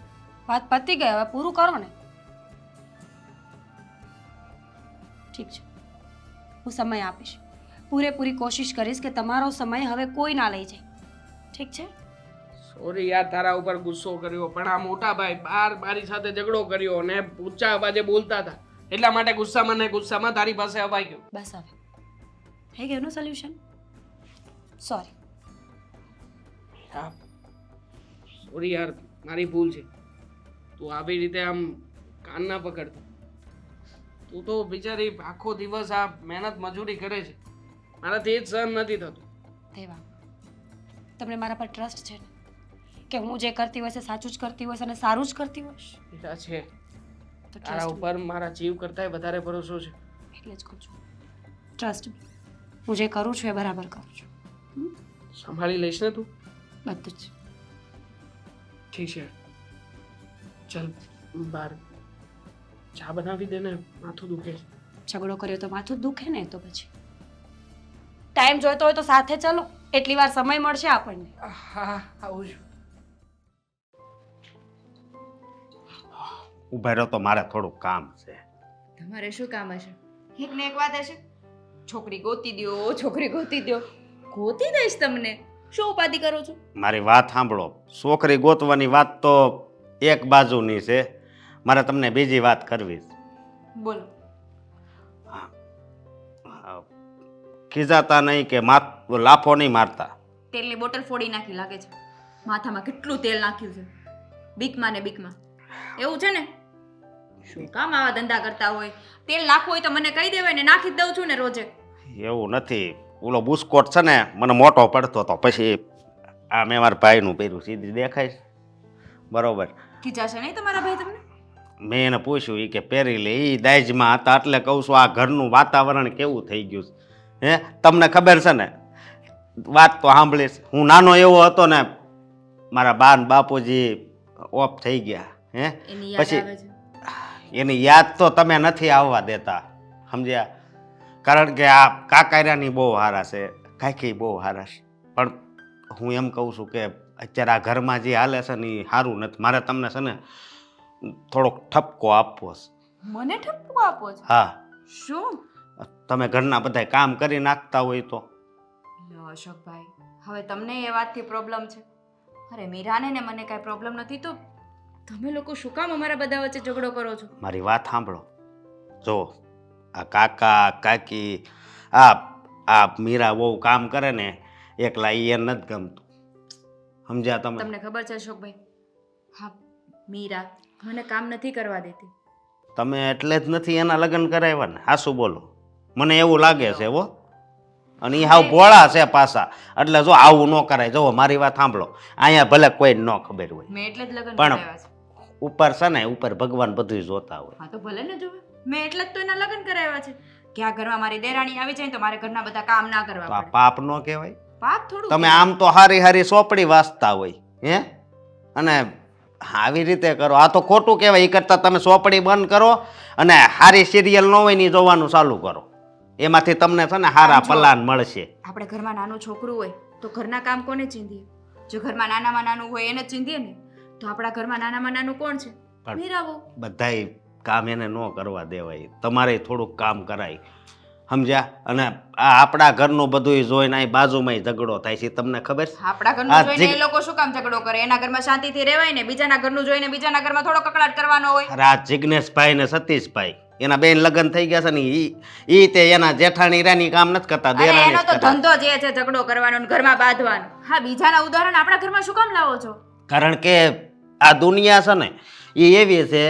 વાત પતી ગઈ, હવે પૂરું કરો ને. ઠીક છે, હું સમય આપીશ, પૂરેપૂરી કોશિશ કરીશ કે તમારો સમય હવે કોઈ ના લઈ જાય. ઠીક છે? સોરી યાર, તારા ઉપર ગુસ્સો કર્યો, પણ આ મોટા ભાઈ બાર મારી સાથે ઝઘડો કર્યો અને ઊંચા અવાજે બોલતા હતા એટલા માટે ગુસ્સામાં ને ગુસ્સામાં તારી પાસે અવાઈ ગયો. બસ હવે થઈ ગયું સોલ્યુશન. સોરી. હા, સોરી યાર, મારી ભૂલ છે. તું આવી રીતે આમ કાન ના પકડતો. તું તો બિચારી આખો દિવસ આ મહેનત મજૂરી કરે છે, મારાથી એ જ સહન નથી થતું. દેવા, તમને મારા પર ટ્રસ્ટ છે ને કે હું જે કરતી હોય છે સાચું જ કરતી હોય છે અને સારું જ કરતી હોઈશ? બેટા છે, તો તારા ટ્રસ્ટ ઉપર મારા જીવ કરતાંય વધારે ભરોસો છે. એટલે જ કહું છું, ટ્રસ્ટ મી. હું જે કરું છું એ બરાબર કરું છું. સંભાળી લઈશ ને તું? બધું જ. ઠીક છે, ચલ બહાર ચા બનાવી દે ને, માથું દુખે છે. ઝઘડો કર્યો તો માથું જ દુખે ને. તો પછી ટાઈમ જોઈતો હોય તો સાથે ચલો, એટલી વાર સમય મળશે આપણને. હા, આવું છું. ઊભા રહ્યો તો મારે થોડું કામ છે. તમારે શું કામ હશે? એક ને એક વાત હશે, છોકરી ગોતી દ્યો, છોકરી ગોતી દ્યો. ગોતી દઈશ તમને, શું ઉપાધિ કરો છો? મારી વાત સાંભળો. છોકરી ગોતવાની વાત તો એક બાજુની છે, મારે તમને બીજી વાત કરવી છે. બોલો. ખીજાતા નહીં કે લાફો નહીં મારતા. તેલની બોટલ ફોડી નાખી લાગે છે. માથામાં કેટલું તેલ નાખ્યું છે, બીકમાં ને બીકમાં. એવું છે ને? શું કામ આવા ધંધા કરતા હોય? તેલ નાખવું હોય તો મને કહી દેવાય ને, નાખી જ દઉં છું ને રોજે. એવું નથી, ઓલો બુસ્કોટ છે ને મને મોટો પડતો હતો, પછી આ મેં મારા ભાઈનું પહેર્યું, સીધી દેખાય છે. બરોબર. ખીજાશે નહીં તમારા ભાઈ તમને? મેં એને પૂછ્યું, એ કે પહેરી લે. એ દાજમાં હતા એટલે કહું છું આ ઘરનું વાતાવરણ કેવું થઈ ગયું છે. તમને ખબર છે ને, વાત તો સાંભળીશ. હું નાનો એવો હતો ને, મારા બા ને બાપુજી ઓફ થઈ ગયા. એની યાદ પછી આવે છે. એની યાદ તો તમે નથી આવવા દેતા, સમજ્યા? કારણ કે આ કાકાર્યાની બહુ હારા છે, કાકી બહુ હારા છે, પણ હું એમ કહું છું કે અત્યારે આ ઘરમાં જે હાલે છે ને એ સારું નથી. મારે તમને છે ને થોડોક ઠપકો આપવો છે. મને ઠપકો આપો છો? હા, શું? તમે ઘરના બધા કામ કરી નાખતા હોય તો. લો અશોકભાઈ, હવે તમને એ વાતથી પ્રોબ્લેમ છે? અરે મીરાને ને મને કાંઈ પ્રોબ્લેમ નથી, તો તમે લોકો શું કામ અમારા બધા વચ્ચે ઝઘડો કરો છો? મારી વાત સાંભળો. જો આ કાકા કાકી આ મીરા બહુ કામ કરે ને એકલા, એ નથી ગમતું, સમજ્યા તમે? તમને ખબર છે અશોકભાઈ, હા, મીરા મને કામ નથી કરવા દેતી. તમે એટલે જ નથી એના લગ્ન કરાવ્યા ને? હાસુ બોલો, મને એવું લાગે છે હો. અને એ હાવ ભોળા છે પાછા, એટલે જો આવું ન કરાય. જો મારી વાત સાંભળો, અહીંયા ભલે કોઈ ન ખબર હોય, મેં એટલે જ લગ્ન પણ કરાવ્યા છે. ઉપર છે ને, ઉપર ભગવાન બધું જોતા હોય. હા તો ભલે ને જોવે, મેં એટલે જ તો એના લગ્ન કરાવ્યા છે કે આ ઘરમાં મારી દેરાણી આવી જાય તો મારે ઘરના બધા કામ ના કરવા તો આ પડે. પાપ ન કહેવાય? પાપ થોડું તમે કહેવાય. આમ તો હારી હારી ચોપડી વાંચતા હોય, અને આવી રીતે કરો, આ તો ખોટું કહેવાય. એ કરતાં તમે ચોપડી બંધ કરો અને હારી સિરિયલ ન હોય ને ઈ જોવાનું ચાલુ કરો. એમાંથી તમને છે ને હારા આમ જો. પલાન મળશે. આપણે ઘરમાં નાનું છોકરું હોય તો ઘરના કામ કોને ચીંધીએ? જો ઘરમાં નાનામાં નાનું હોય એને જ ચીંધીએ ને. તો આપણા ઘરમાં નાનામાં નાનું કોણ છે? પણ મીરાબો. બધાય કામ એને ન કરવા દેવાય, તમારે થોડુંક કામ કરાય, સમજ્યા? અને આ આપણા ઘરનું બધું જોઈને અહીં બાજુમાં ઝઘડો થાય છે, તમને ખબર છે? આપણા આ ઘરનું જોઈને જીગ- એ લોકો શું કામ ઝઘડો કરે? એના ઘરમાં શાંતિથી રહેવાય ને. બીજાના ઘરનું જોઈને બીજાના ઘરમાં થોડો કકળાટ કરવાનો હોય. અરે આ જિગ્નેશભાઈ ને સતીશભાઈ, એના બેન લગ્ન થઈ ગયા છે ને, ઈ તે એના જેઠાણી રાની કામ નથી કરતા, અરે દેરાણી એનો જ તો કરતા. ધંધો જે છે ઝઘડો કરવાનો ને ઘરમાં બાંધવાનો. હા, બીજાના ઉદાહરણ આપણા ઘરમાં શું કામ લાવો છો? કારણ કે આ દુનિયા છે ને એ એવી છે,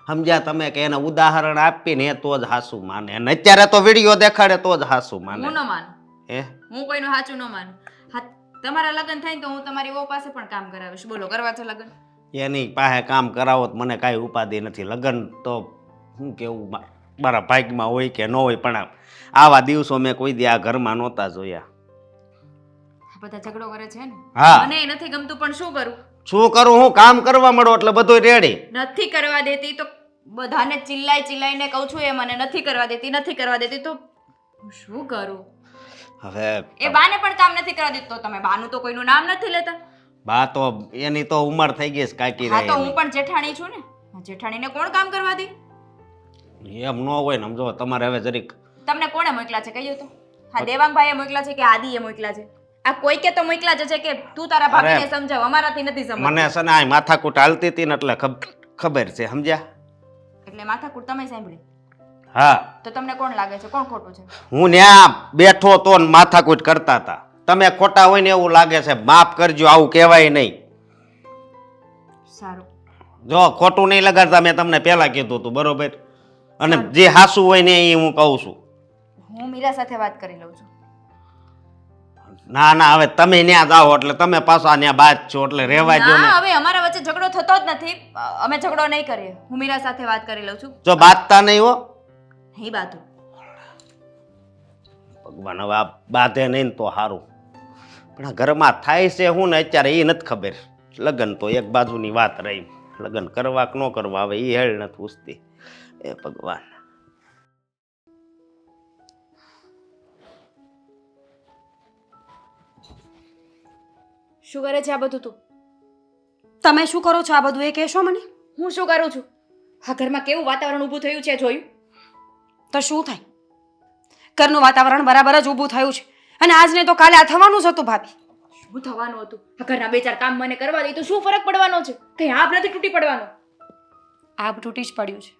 સમજ્યા તમે, કે એને ઉદાહરણ આપીને એ તો જ હાસું માને. અને અત્યારે તો વિડીયો દેખાડે તો જ હાસું હું માને. ન માનું. હે હું કોઈનું સાચું ન માનું. હા, તમારા લગ્ન થાય ને તો હું તમારી વહુ પાસે પણ કામ કરાવીશ. બોલો, કરવા છે લગ્ન? એની પાસે કામ કરાવો તો મને કાંઈ ઉપાધિ નથી. લગ્ન તો શું કેવું, મારા ભાગમાં હોય કે ન હોય, પણ આવા દિવસો મેં કોઈ દી આ ઘરમાં નહોતા જોયા. આ બધા ઝઘડો કરે છે ને. હા. મને એ નથી ગમતું, પણ શું કરું? શું કરું? હું કામ કરવા મળો એટલે બધું રેડી. નથી કરવા દેતી તો બધાને ચિલ્લાઈને કહું છું, એ મને નથી કરવા દેતી, નથી કરવા દેતી, તો હું શું કરું? હવે એ બાને પણ કામ નથી કરવા દેતી, તો તમે બાનું તો કોઈનું નામ નથી લેતા. બા તો એની તો ઉંમર થઈ ગઈ છે કાકી હા, તો રહે હું પણ જેઠાણી છું ને. આ જેઠાણીને કોણ કામ કરવા દે? એમ ન હોય ને. સમજો તમારે હવે જરીક તમને કોણે મોકલા છે કહ્યું તો? હા, દેવાંગભાઈએ મોકલા છે કે આદિએ મોકલા છે? આ કોઈ કે તો મોકલા જ છે કે તું તારા ભાભીને સમજાવ, અમારાથી નથી સમજાવ. મને છે ને આ માથાકૂટ હાલતી હતી ને એટલે ખબર છે, સમજ્યા? એટલે માથાકૂટ તમે સાંભળી? હા, તો તમને કોણ લાગે છે? કોણ ખોટું છે? હું ત્યાં બેઠો તો ને માથાકૂટ કરતા હતા. તમે ખોટા હોય ને એવું લાગે છે. માફ કરજો, આવું કહેવાય નહીં. સારું. જો ખોટું નહીં લગાડતા, મેં તમને પહેલા કીધું હતું, બરોબર? અને જે હાસું હોય ને એ હું કહું છું. હું મીરા સાથે વાત કરી લઉં છું. ના ના, હવે તમે ત્યાં જાઓ એટલે તમે પાછા ત્યાં બાદ છો એટલે રહેવા દો ને. ના, હવે અમારા વચ્ચે ઝઘડો થતો જ નથી. અમે ઝઘડો નહીં કરીએ. હું મીરા સાથે વાત કરી લઉં છું. જો બાદતા નહીં હો. નહીં બાતું. ભગવાન, હવે આ બાંધે નહીં ને તો સારું. પણ આ ઘરમાં થાય છે હું ને અત્યારે એ નથી ખબર. લગ્ન તો એક બાજુની વાત રહી, લગ્ન કરવા કે ન કરવા હવે એ હેળ નથી પૂછતી. હે ભગવાન. શું કરે છે આ બધું તું? તમે શું કરો છો આ બધું એ કહેશો મને? હું શું કરું છું? આ ઘરમાં કેવું વાતાવરણ ઊભું થયું છે જોયું? તો શું થાય? ઘરનું વાતાવરણ બરાબર જ ઊભું થયું છે અને આજ ને તો કાલે આ થવાનું જ હતું ભાભી. શું થવાનું હતું? આ ઘરના બે ચાર કામ મને કરવા દે તો શું ફરક પડવાનો છે? કઈ આપ નથી તૂટી પડવાનો. આપ તૂટી જ પડ્યું છે.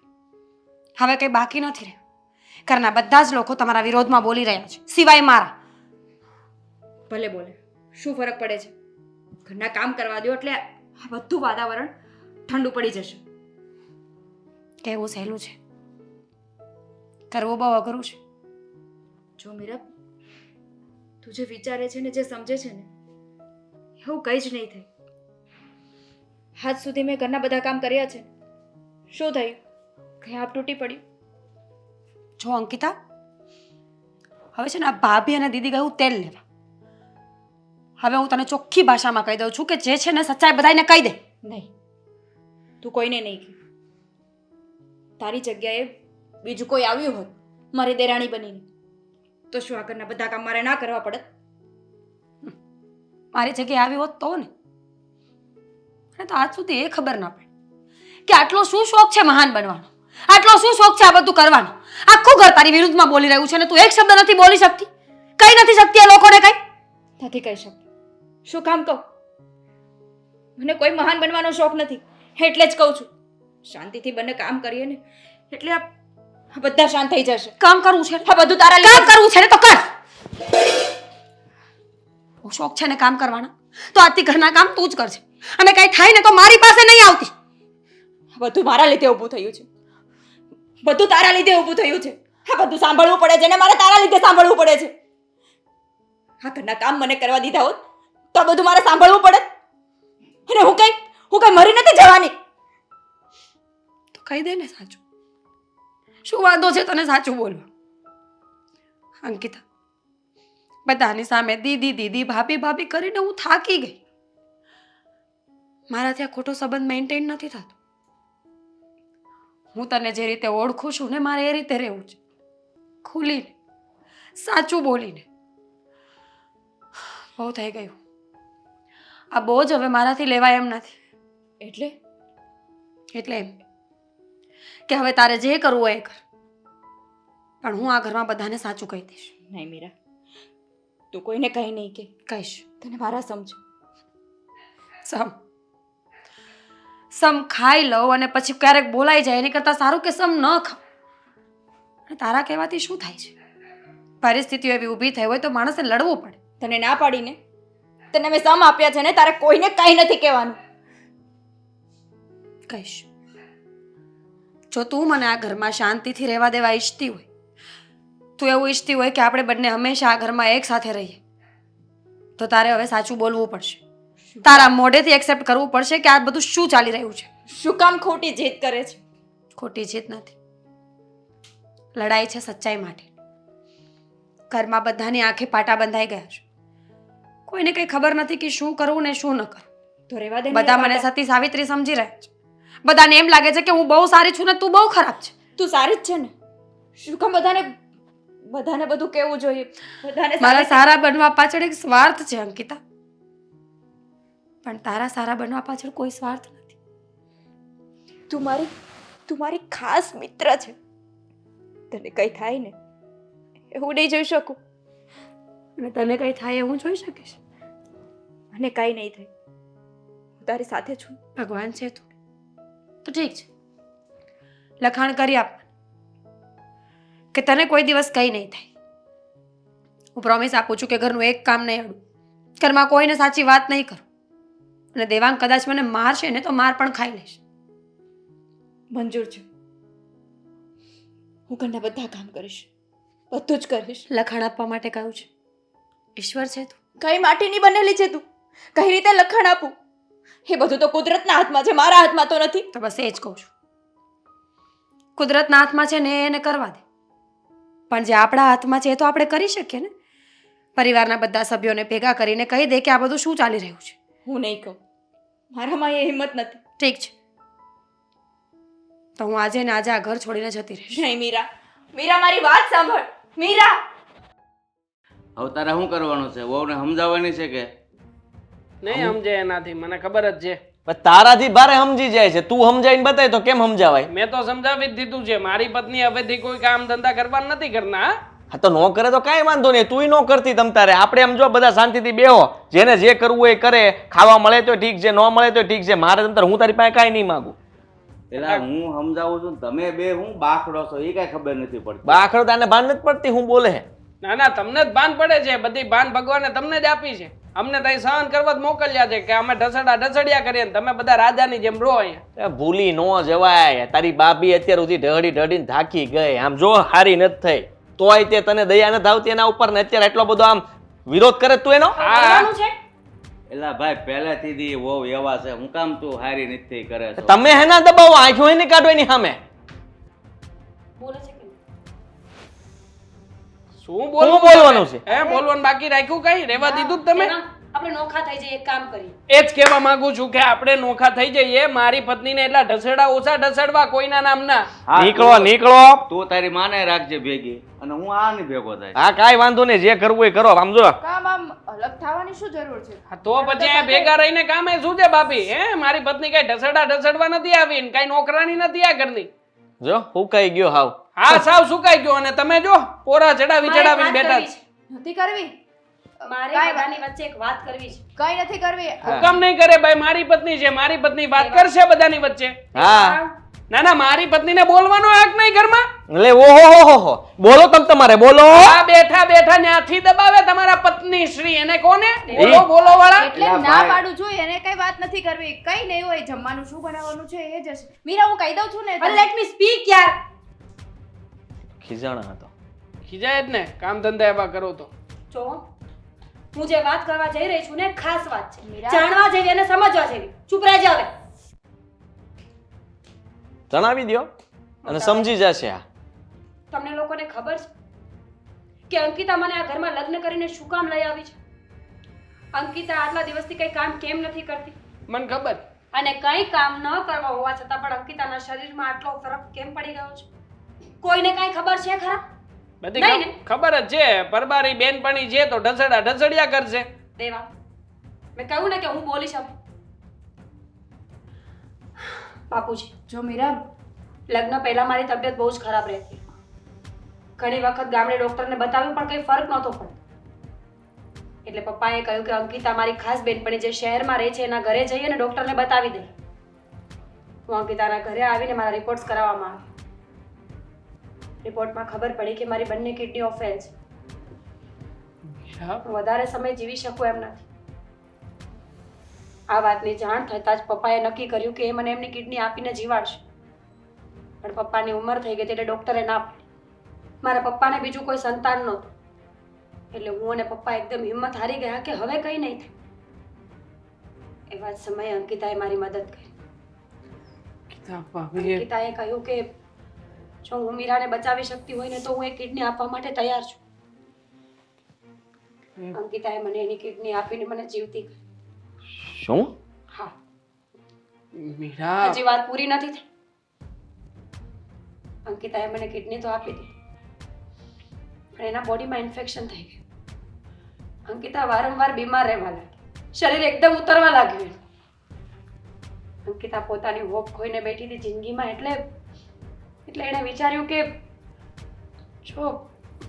હવે કંઈ બાકી નથી રહ્યું. ઘરના બધા જ લોકો તમારા વિરોધમાં બોલી રહ્યા છે સિવાય મારા. ભલે બોલે, શું ફરક પડે છે? ઘરના કામ કરવા દો એટલે આ બધું વાતાવરણ ઠંડુ પડી જશે. કહેવું સહેલું છે, કરવું બહુ અઘરું છે. જો મીરા, તું જે વિચારે છે ને જે સમજે છે ને એવું કંઈ જ નહીં થાય. આજ સુધી મેં ઘરના બધા કામ કર્યા છે. શું થયું? કઈ આપ તૂટી પડ્યું? જો અંકિતા, હવે છે ને આ ભાભી અને દીદી ગયું તેલ લેવા. હવે હું તને ચોખ્ખી ભાષામાં કહી દઉં છું કે જે છે ને સચ્ચાઈ બધાને કહી દે. નહીં, તું કોઈને નહીં કહે. તારી જગ્યાએ બીજું કોઈ આવ્યું હોત મારી દેરાણી બનીને તો શું આ ઘરના બધા કામ મારે ના કરવા પડે? મારી જગ્યાએ આવી હોત તો ને. અને તો આજ સુધી એ ખબર ના પડી કે આટલો શું શોખ છે મહાન બનવાનો, આટલો શું શોખ છે આ બધું કરવાનો. આખું ઘર તારી વિરુદ્ધમાં બોલી રહ્યું છે ને તું એક શબ્દ નથી બોલી શકતી, કઈ નથી શકતી આ લોકોને કઈ નથી કહી શકતી. શું કામ કહું? મને કોઈ મહાન બનવાનો શોખ નથી એટલે જ કહું છું. શાંતિથી બંને કામ કરીએ ને એટલે આ બધા શાંત થઈ જશે. કામ કરવું છે, આ બધું તારા કામ લીધે કરવું છે ને તો કર. બહુ શોખ છે ને કામ કરવાના તો આજથી ઘરના કામ તું જ કરજે અને કઈ થાય ને તો મારી પાસે નહીં આવતી. બધું મારા લીધે ઊભું થયું છે. બધું તારા લીધે ઊભું થયું છે. આ બધું સાંભળવું પડે છે ને મારે તારા લીધે સાંભળવું પડે છે. આ ઘરના કામ મને કરવા દીધા હોત તો આ બધું મારે સાંભળવું પડે. અને હું કઈ મરી નથી જવાની. તો કહી દે ને સાચું. શું વાંધો છે તને સાચું બોલવા? અંકિતા, બધાની સામે દીદી દીદી ભાભી ભાભી કરીને હું થાકી ગઈ. મારાથી આ ખોટો સંબંધ મેન્ટેન નથી થતો. હું તને જે રીતે ઓળખું છું ને મારે એ રીતે રહેવું છે, ખુલીને સાચું બોલીને. બહુ થઈ ગયું. આ બોજ હવે મારાથી લેવાય એમ નથી. એટલે એમ કે હવે તારે જે કરવું હોય એ કર, પણ હું આ ઘરમાં બધાને સાચું કહી દઈશ. નહીં મીરા, તું કોઈને કહી નહીં કે. કહીશ. તને મારા સમજ. સમ ખાઈ લઉં અને પછી ક્યારેક બોલાઈ જાય એની કરતાં સારું કે સમ ન ખાવ. અને તારા કહેવાથી શું થાય છે? પરિસ્થિતિઓ એવી ઊભી થઈ હોય તો માણસે લડવું પડે. તને ના પાડીને તને મેં સમ આપ્યા છે ને તારે કોઈને કંઈ નથી કહેવાનું. કહીશ. જો તું મને આ ઘરમાં શાંતિથી રહેવા દેવા ઈચ્છતી હોય, તું એવું ઈચ્છતી હોય કે આપણે બંને હંમેશા આ ઘરમાં એક સાથે રહીએ, તો તારે હવે સાચું બોલવું પડશે. તારા મોઢેથી એક્સેપ્ટ કરવું પડશે કે આ બધું શું ચાલી રહ્યું છે. શું કામ ખોટી જીદ કરે છે? ખોટી જીત નથી, લડાઈ છે સચ્ચાઈ માટે. ઘરમાં બધાની આંખે પાટા બંધાઈ ગયા છે. કોઈને કંઈ ખબર નથી કે શું કરવું ને શું ન કરવું. તો રેવા દે. બધા મને સતી સાવિત્રી સમજી રહ્યા છે. બધાને એમ લાગે છે કે હું બહુ સારી છું ને તું બહુ ખરાબ છે. તું સારી જ છે ને. શું કામ બધાને બધું કેવું જોઈએ? બધાને મારા સારા બનવા પાછળ એક સ્વાર્થ છે અંકિતા, પણ તારા સારા બનવા પાછળ કોઈ સ્વાર્થ નથી. તું મારી ખાસ મિત્ર છે. તને કઈ થાય ને હું નહીં જોઈ શકું. અને તને કઈ થાય હું જોઈ શકીશ. મને કઈ નહીં થાય. હું તારી સાથે છું. ભગવાન છે તું તો ઠીક છે, લખાણ કરી આપ કે તને કોઈ દિવસ કંઈ નહીં થાય. હું પ્રોમિસ આપું છું કે ઘરનું એક કામ નહીં અડું, ઘરમાં કોઈને સાચી વાત નહીં કરું. અને દેવાંગ કદાચ મને મારશે ને તો માર પણ ખાઈ લઈશ. મંજૂર છે. હું ઘરના બધા કામ કરીશ, બધું જ કરીશ. લખાણ આપવા માટે કહ્યું છે. ઈશ્વર છે તું. કઈ માટીની બનેલી છે તું? કઈ રીતે લખાણ આપું? એ બધું તો કુદરતના હાથમાં છે, મારા હાથમાં તો નથી. તો બસ એ જ કહું છું. કુદરતના હાથમાં છે ને એને કરવા દે, પણ જે આપણા હાથમાં છે એ તો આપણે કરી શકીએ ને. પરિવારના બધા સભ્યોને ભેગા કરીને કહી દે કે આ બધું શું ચાલી રહ્યું છે. હું નહીં કહું, મારામાં એ હિંમત નથી. ઠીક છે, તો હું આજે ને આજે આ ઘર છોડીને જતી રહીશ. નહીં મીરા, મીરા મારી વાત સાંભળ. મીરા, હવે તારે શું કરવાનું છે? વહુને સમજાવવાની છે કે નહીં સમજે એનાથી, મને ખબર જ છે. પણ તારાથી ભારે સમજી જાય છે. તું સમજાવીને બતાય તો કેમ સમજાવાય? મેં તો સમજાવી જ દીધું છે, મારી પત્ની હવેથી કોઈ કામ ધંધા કરવા નથી કરના. હા? હા તો ન કરે તો કાંઈ વાંધો નહીં, તુંય ન કરતી તમ તારે. આપણે એમ જો બધા શાંતિથી બેહો, જેને જે કરવું હોય એ કરે, ખાવા મળે તો ઠીક છે, ન મળે તો ઠીક છે. મારે તમ તારે હું તારી પાસે કાંઈ નહીં માંગુ. પેલા હું સમજાવું છું, તમે બે હું બાખડો છો એ કઈ ખબર નથી પડતી. બાખડો તાને ભાન નથી પડતી હું બોલે હે. ના ના, તમને જ ભાન પડે છે. બધી ભાન ભગવાને તમને જ આપી છે. અમને તઈ સહન કરવા જ મોકલ્યા છે કે અમે ઢસડિયા કરીએ ને તમે બધા રાજાની જેમ રહો અહીંયા. એ ભૂલી ન જવાય. તારી બાબી અત્યાર સુધી ઢળીને થાકી ગઈ. આમ જો હારી નથી થઈ તોય તે તને દયા નથી આવતી એના ઉપર ને અત્યારે એટલો બધો આમ વિરોધ કરે તું એનો. હા એલા ભાઈ પહેલેથી જ ઈ વહુ એવા છે, હું કામ તું હારી નથી કરે છે? તમે હેના દબાવો, આંખો એને કાઢો એની સામે. બોલે છે કે નહીં? શું બોલવાનું છે? હે બોલવાનું બાકી રાખ્યું કઈ? રેવા દીધું જ તમે? એના આપણે નોખા થઈ જઈએ, એક કામ કરીએ. એ જ કહેવા માંગુ છું કે આપણે નોખા થઈ જઈએ. મારી પત્નીને એટલા ઢસેડા ઓછા ઢસડવા કોઈના નામના. હા, નીકળો. તું તારી માને રાખજે ભેગી અને હું આની ભેગો થાય. હા કાંઈ વાંધો નહીં, જે કરવું એ કરો. આમ જો કામ આમ અલગ થવાની શું જરૂર છે? હા, તો પછી અહીંયા ભેગા રહીને કામે શું છે ભાભી? હે મારી પત્ની કઈ ઢસડવા નથી આવી ને કઈ નોકરાણી નથી આ ઘરની. જો હુકાઈ ગયો હાવ. હા સાવ સુકાઈ ગયો. અને તમે જો પોરા ચડાવીને બેઠા છો. નથી કરવી, મારે કાંઈ બધાની વચ્ચે એક વાત કરવી છે. કઈ નથી કરવી. હુકમ નહીં કરે ભાઈ, મારી પત્ની છે, મારી પત્ની વાત કરશે બધાની વચ્ચે. હા ના ના, મારી પત્નીને બોલવાનો હક નહીં ઘરમાં. એટલે ઓહો બોલો તમ તમારે બોલો. આ બેઠા ત્યાંથી દબાવે તમારા પત્ની શ્રી. એને કોને બોલો વાળા? એટલે ના પાડું છું, એને કઈ વાત નથી કરવી. કઈ નહીં હોય, જમવાનું શું બનાવવાનું છે એ જ હશે. મીરા હું કહી દઉં છું ને. અરે લેટ મી સ્પીક યાર. ખીજાણા હતો. ખીજાય જ ને, કામ ધંધા એવા કરો તો. જો હું જે વાત કરવા જઈ રહી છું ને ખાસ વાત છે, મીરા. જાણવા જેવી અને સમજવા જેવી. ચૂપ રહેજે હવે. જણાવી દ્યો અને સમજી જશે. આ તમને લોકોને ખબર છે કે અંકિતા મને આ ઘરમાં લગ્ન કરીને શું કામ લઈ આવી છે? અંકિતા આટલા દિવસથી કઈ કામ કેમ નથી કરતી? મને ખબર. અને કઈ કામ ન કરવા હોવા છતાં પણ અંકિતાના શરીરમાં આટલો ફરક કેમ પડી ગયો છે? કોઈને કઈ ખબર છે ખરા? બધી નહીં ને? ખબર જ છે. પરબારી બેનપણી છે તો ઢસડિયા કરશે. દેવા, મેં કહ્યું ને કે હું બોલીશ હવે. બાપુજી, જો મીરા, લગ્ન પહેલા મારી તબિયત બહુ જ ખરાબ રહેતી. ઘણી વખત ગામડે ડોક્ટરને બતાવ્યું પણ કંઈ ફરક નહોતો પડતો. એટલે પપ્પાએ કહ્યું કે અંકિતા મારી ખાસ બેનપણી જે શહેરમાં રહે છે એના ઘરે જઈએ ને ડોક્ટરને બતાવી દે. હું અંકિતાના ઘરે આવીને મારા રિપોર્ટ્સ કરાવવામાં આવ્યા. રિપોર્ટમાં ખબર પડી કે મારી બંને કિડનીઓ ફેલ છે. હું વધારે સમય જીવી શકું એમ નથી. આ વાતની જાણ થતાં જ પપ્પાએ નક્કી કર્યું કે એ મને એમની કિડની આપીને જીવાડશે. પણ પપ્પાની ઉંમર થઈ ગઈ એટલે ડોક્ટરે ના પાડી. મારા પપ્પાને બીજું કોઈ સંતાન નહોતું. એટલે હું અને પપ્પા એકદમ હિંમત હારી ગયા કે હવે કંઈ નહીં થાય. એવા જ સમયે અંકિતાએ મારી મદદ કરી. અંકિતાએ કહ્યું કે જો હું મીરાને બચાવી શકતી હોય ને તો હું એ કિડની આપવા માટે તૈયાર છું. અંકિતાએ મને એની કિડની આપીને મને જીવતી કરી. શું? હા, મીરા, હજી વાત પૂરી નથી થઈ. અંકિતાએ મને કિડની તો આપી દીધી પણ એના બોડીમાં ઇન્ફેક્શન થઈ ગયું. અંકિતા વારંવાર બીમાર રહેવા લાગી. શરીર એકદમ ઉતરવા લાગ્યું. અંકિતા પોતાની હોપ ખોઈને બેઠી હતી જિંદગીમાં. એટલે એણે વિચાર્યું કે જો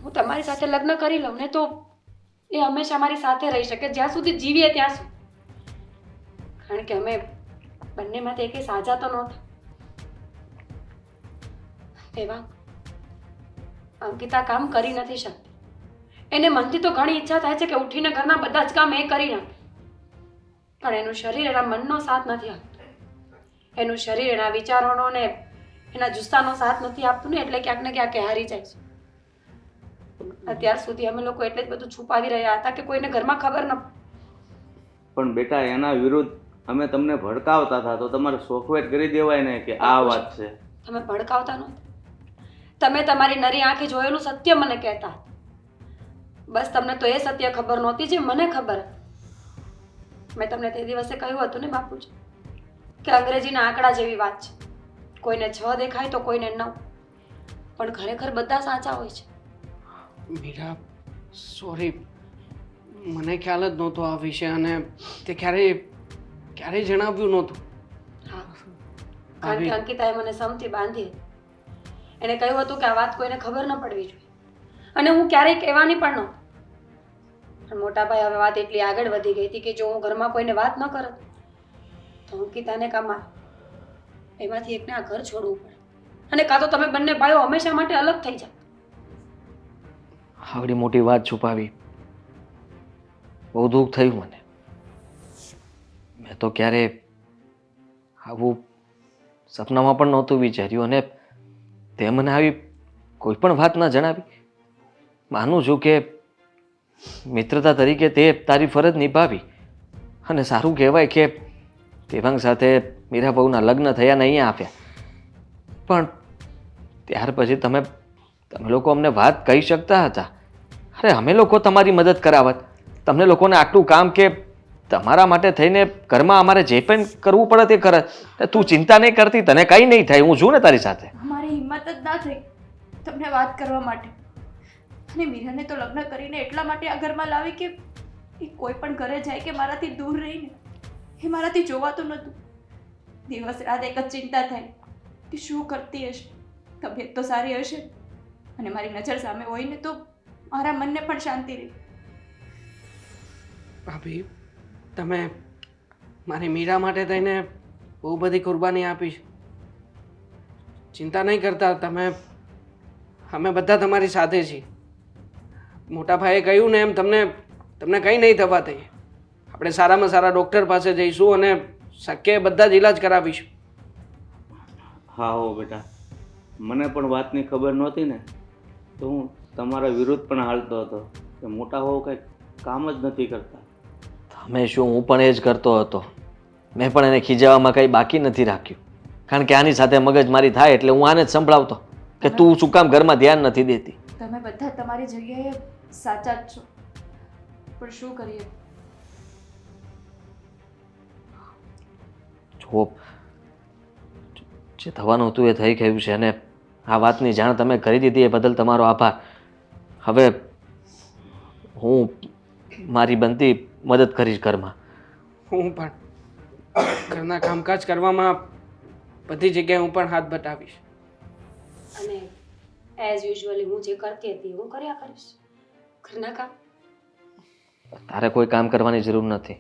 હું તમારી સાથે લગ્ન કરી લઉં ને તો એ હંમેશા મારી સાથે રહી શકે જ્યાં સુધી જીવીએ ત્યાં સુધી. કારણ કે અમે બંનેમાંથી એકે સાજા તો નહોતા. તેવા અંકિતા કામ કરી નથી શકતી. એને મનથી તો ઘણી ઈચ્છા થાય છે કે ઉઠીને ઘરના બધા જ કામ એ કરી નાખે. પણ એનું શરીર એના મનનો સાથ નથી આપતું. એનું શરીર એના વિચારોનો ને એના જુસ્સાનો સાથ નથી આપતું ને એટલે ક્યાંક ને ક્યાંક એ હારી જાય છે. અત્યાર સુધી અમે લોકો એટલે જ બધું છુપાવી રહ્યા હતા કે કોઈને ઘરમાં ખબર ન પડે. પણ બેટા એના વિરુદ્ધ અમે તમને ભડકાવતા હતા તો તમારે સોખવેટ કરી દેવાય ને કે આ વાત છે. તમે ભડકાવતા નહોતા. તમે તમારી નરી આંખે જોયેલું સત્ય મને કહેતા. બસ તમને તો એ સત્ય ખબર નહોતી જે મને ખબર હતી. મેં તમને તે દિવસે કહ્યું હતું ને બાપુજી કે અંગ્રેજીના આંકડા જેવી વાત છે. કોઈને 6 દેખાય તો કોઈને 9, પણ ખરેખર બધા સાચા હોય છે. મીરા સોરી, મને ખ્યાલ જ નહોતો આ વિશે અને તે ક્યારેય જણાવ્યું નહોતું. હા, કારણ કે અંકિતાએ મને સમથી બાંધી હતી. એને કહ્યું હતું કે આ વાત કોઈને ખબર ન પડવી જોઈએ, અને હું ક્યારેય કહેવાની પણ નહોતી. પણ મોટા ભાઈ હવે વાત એટલી આગળ વધી ગઈ હતી કે જો હું ઘરમાં કોઈને વાત ન કરત તો અંકિતાને કામ એમાંથી એકને આ ઘર છોડવું પડે, અને કાં તો તમે બંને ભાઈઓ હંમેશા માટે અલગ થઈ જાઓ. આવડી મોટી વાત છુપાવી, બહુ દુઃખ થયું મને. મેં તો ક્યારે આવું સપનામાં પણ નહોતું વિચાર્યું, અને તે મને આવી કોઈ પણ વાત ન જણાવી. માનું છું કે મિત્રતા તરીકે તે તારી ફરજ નિભાવી, અને સારું કહેવાય કે દેવાંગ સાથે મીરાબાઉના લગ્ન થયા ને અહીંયા આપ્યા. પણ ત્યાર પછી તમે લોકો અમને વાત કહી શકતા હતા. અરે અમે લોકો તમારી મદદ કરાવત. તમને લોકોને આટલું કામ કે તમારા માટે થઈને ઘરમાં અમારે જે પણ કરવું પડે તે કરત. તું ચિંતા નહીં કરતી, તને કંઈ નહીં થાય, હું છું ને તારી સાથે. અમારી હિંમત જ ના થઈ તમને વાત કરવા માટે. અને મીરાને તો લગ્ન કરીને એટલા માટે આ ઘરમાં લાવી કે એ કોઈ પણ ઘરે જાય કે મારાથી દૂર રહીને એ મારાથી જોવાતું નહોતું. દિવસ રાત એક જ ચિંતા થાય કે શું કરતી હશે, તબિયત તો સારી હશે, અને મારી નજર સામે હોય ને તો મારા મનને પણ શાંતિ રહે. ભાભી, તમે મારી મીરા માટે થઈને બહુ બધી કુરબાની આપી છે. ચિંતા નહીં કરતા તમે, અમે બધા તમારી સાથે છીએ. મોટા ભાઈએ કહ્યું ને એમ તમને કંઈ નહીં થવા દઈએ. આપણે સારામાં સારા ડૉક્ટર પાસે જઈશું અને શક્ય બધા જ ઈલાજ કરાવીશું. હા હો બેટા, મને પણ વાતની ખબર નહોતી ને તો હું તમારા વિરુદ્ધ પણ હાલતો હતો કે મોટા હોવ કંઈ કામ જ નથી કરતા. તમે શું, હું પણ એ જ કરતો હતો. મેં પણ એને ખીજાવવામાં કંઈ બાકી નથી રાખ્યું, કારણ કે આની સાથે મગજમારી થાય એટલે હું આને જ સંભળાવતો કે તું શું કામ ઘરમાં ધ્યાન નથી દેતી. તમે બધા તમારી જગ્યાએ સાચા જ છો, પણ શું કરીએ. જો જે થવાનું હતું એ થઈ ગયું છે, અને આ વાતની જાણ તમે કરી દીધી એ બદલ તમારો આભાર. હવે હું મારી બનતી મદદ કરીશ ઘરમાં. હું પણ ઘરના કામકાજ કરવામાં બધી જગ્યાએ હું પણ હાથ બતાવીશ. અને એઝ યુઝ્યુઅલી હું જે કરતી હતી હું કર્યા કરીશ ઘરના કામ. તારે કોઈ કામ કરવાની જરૂર નથી.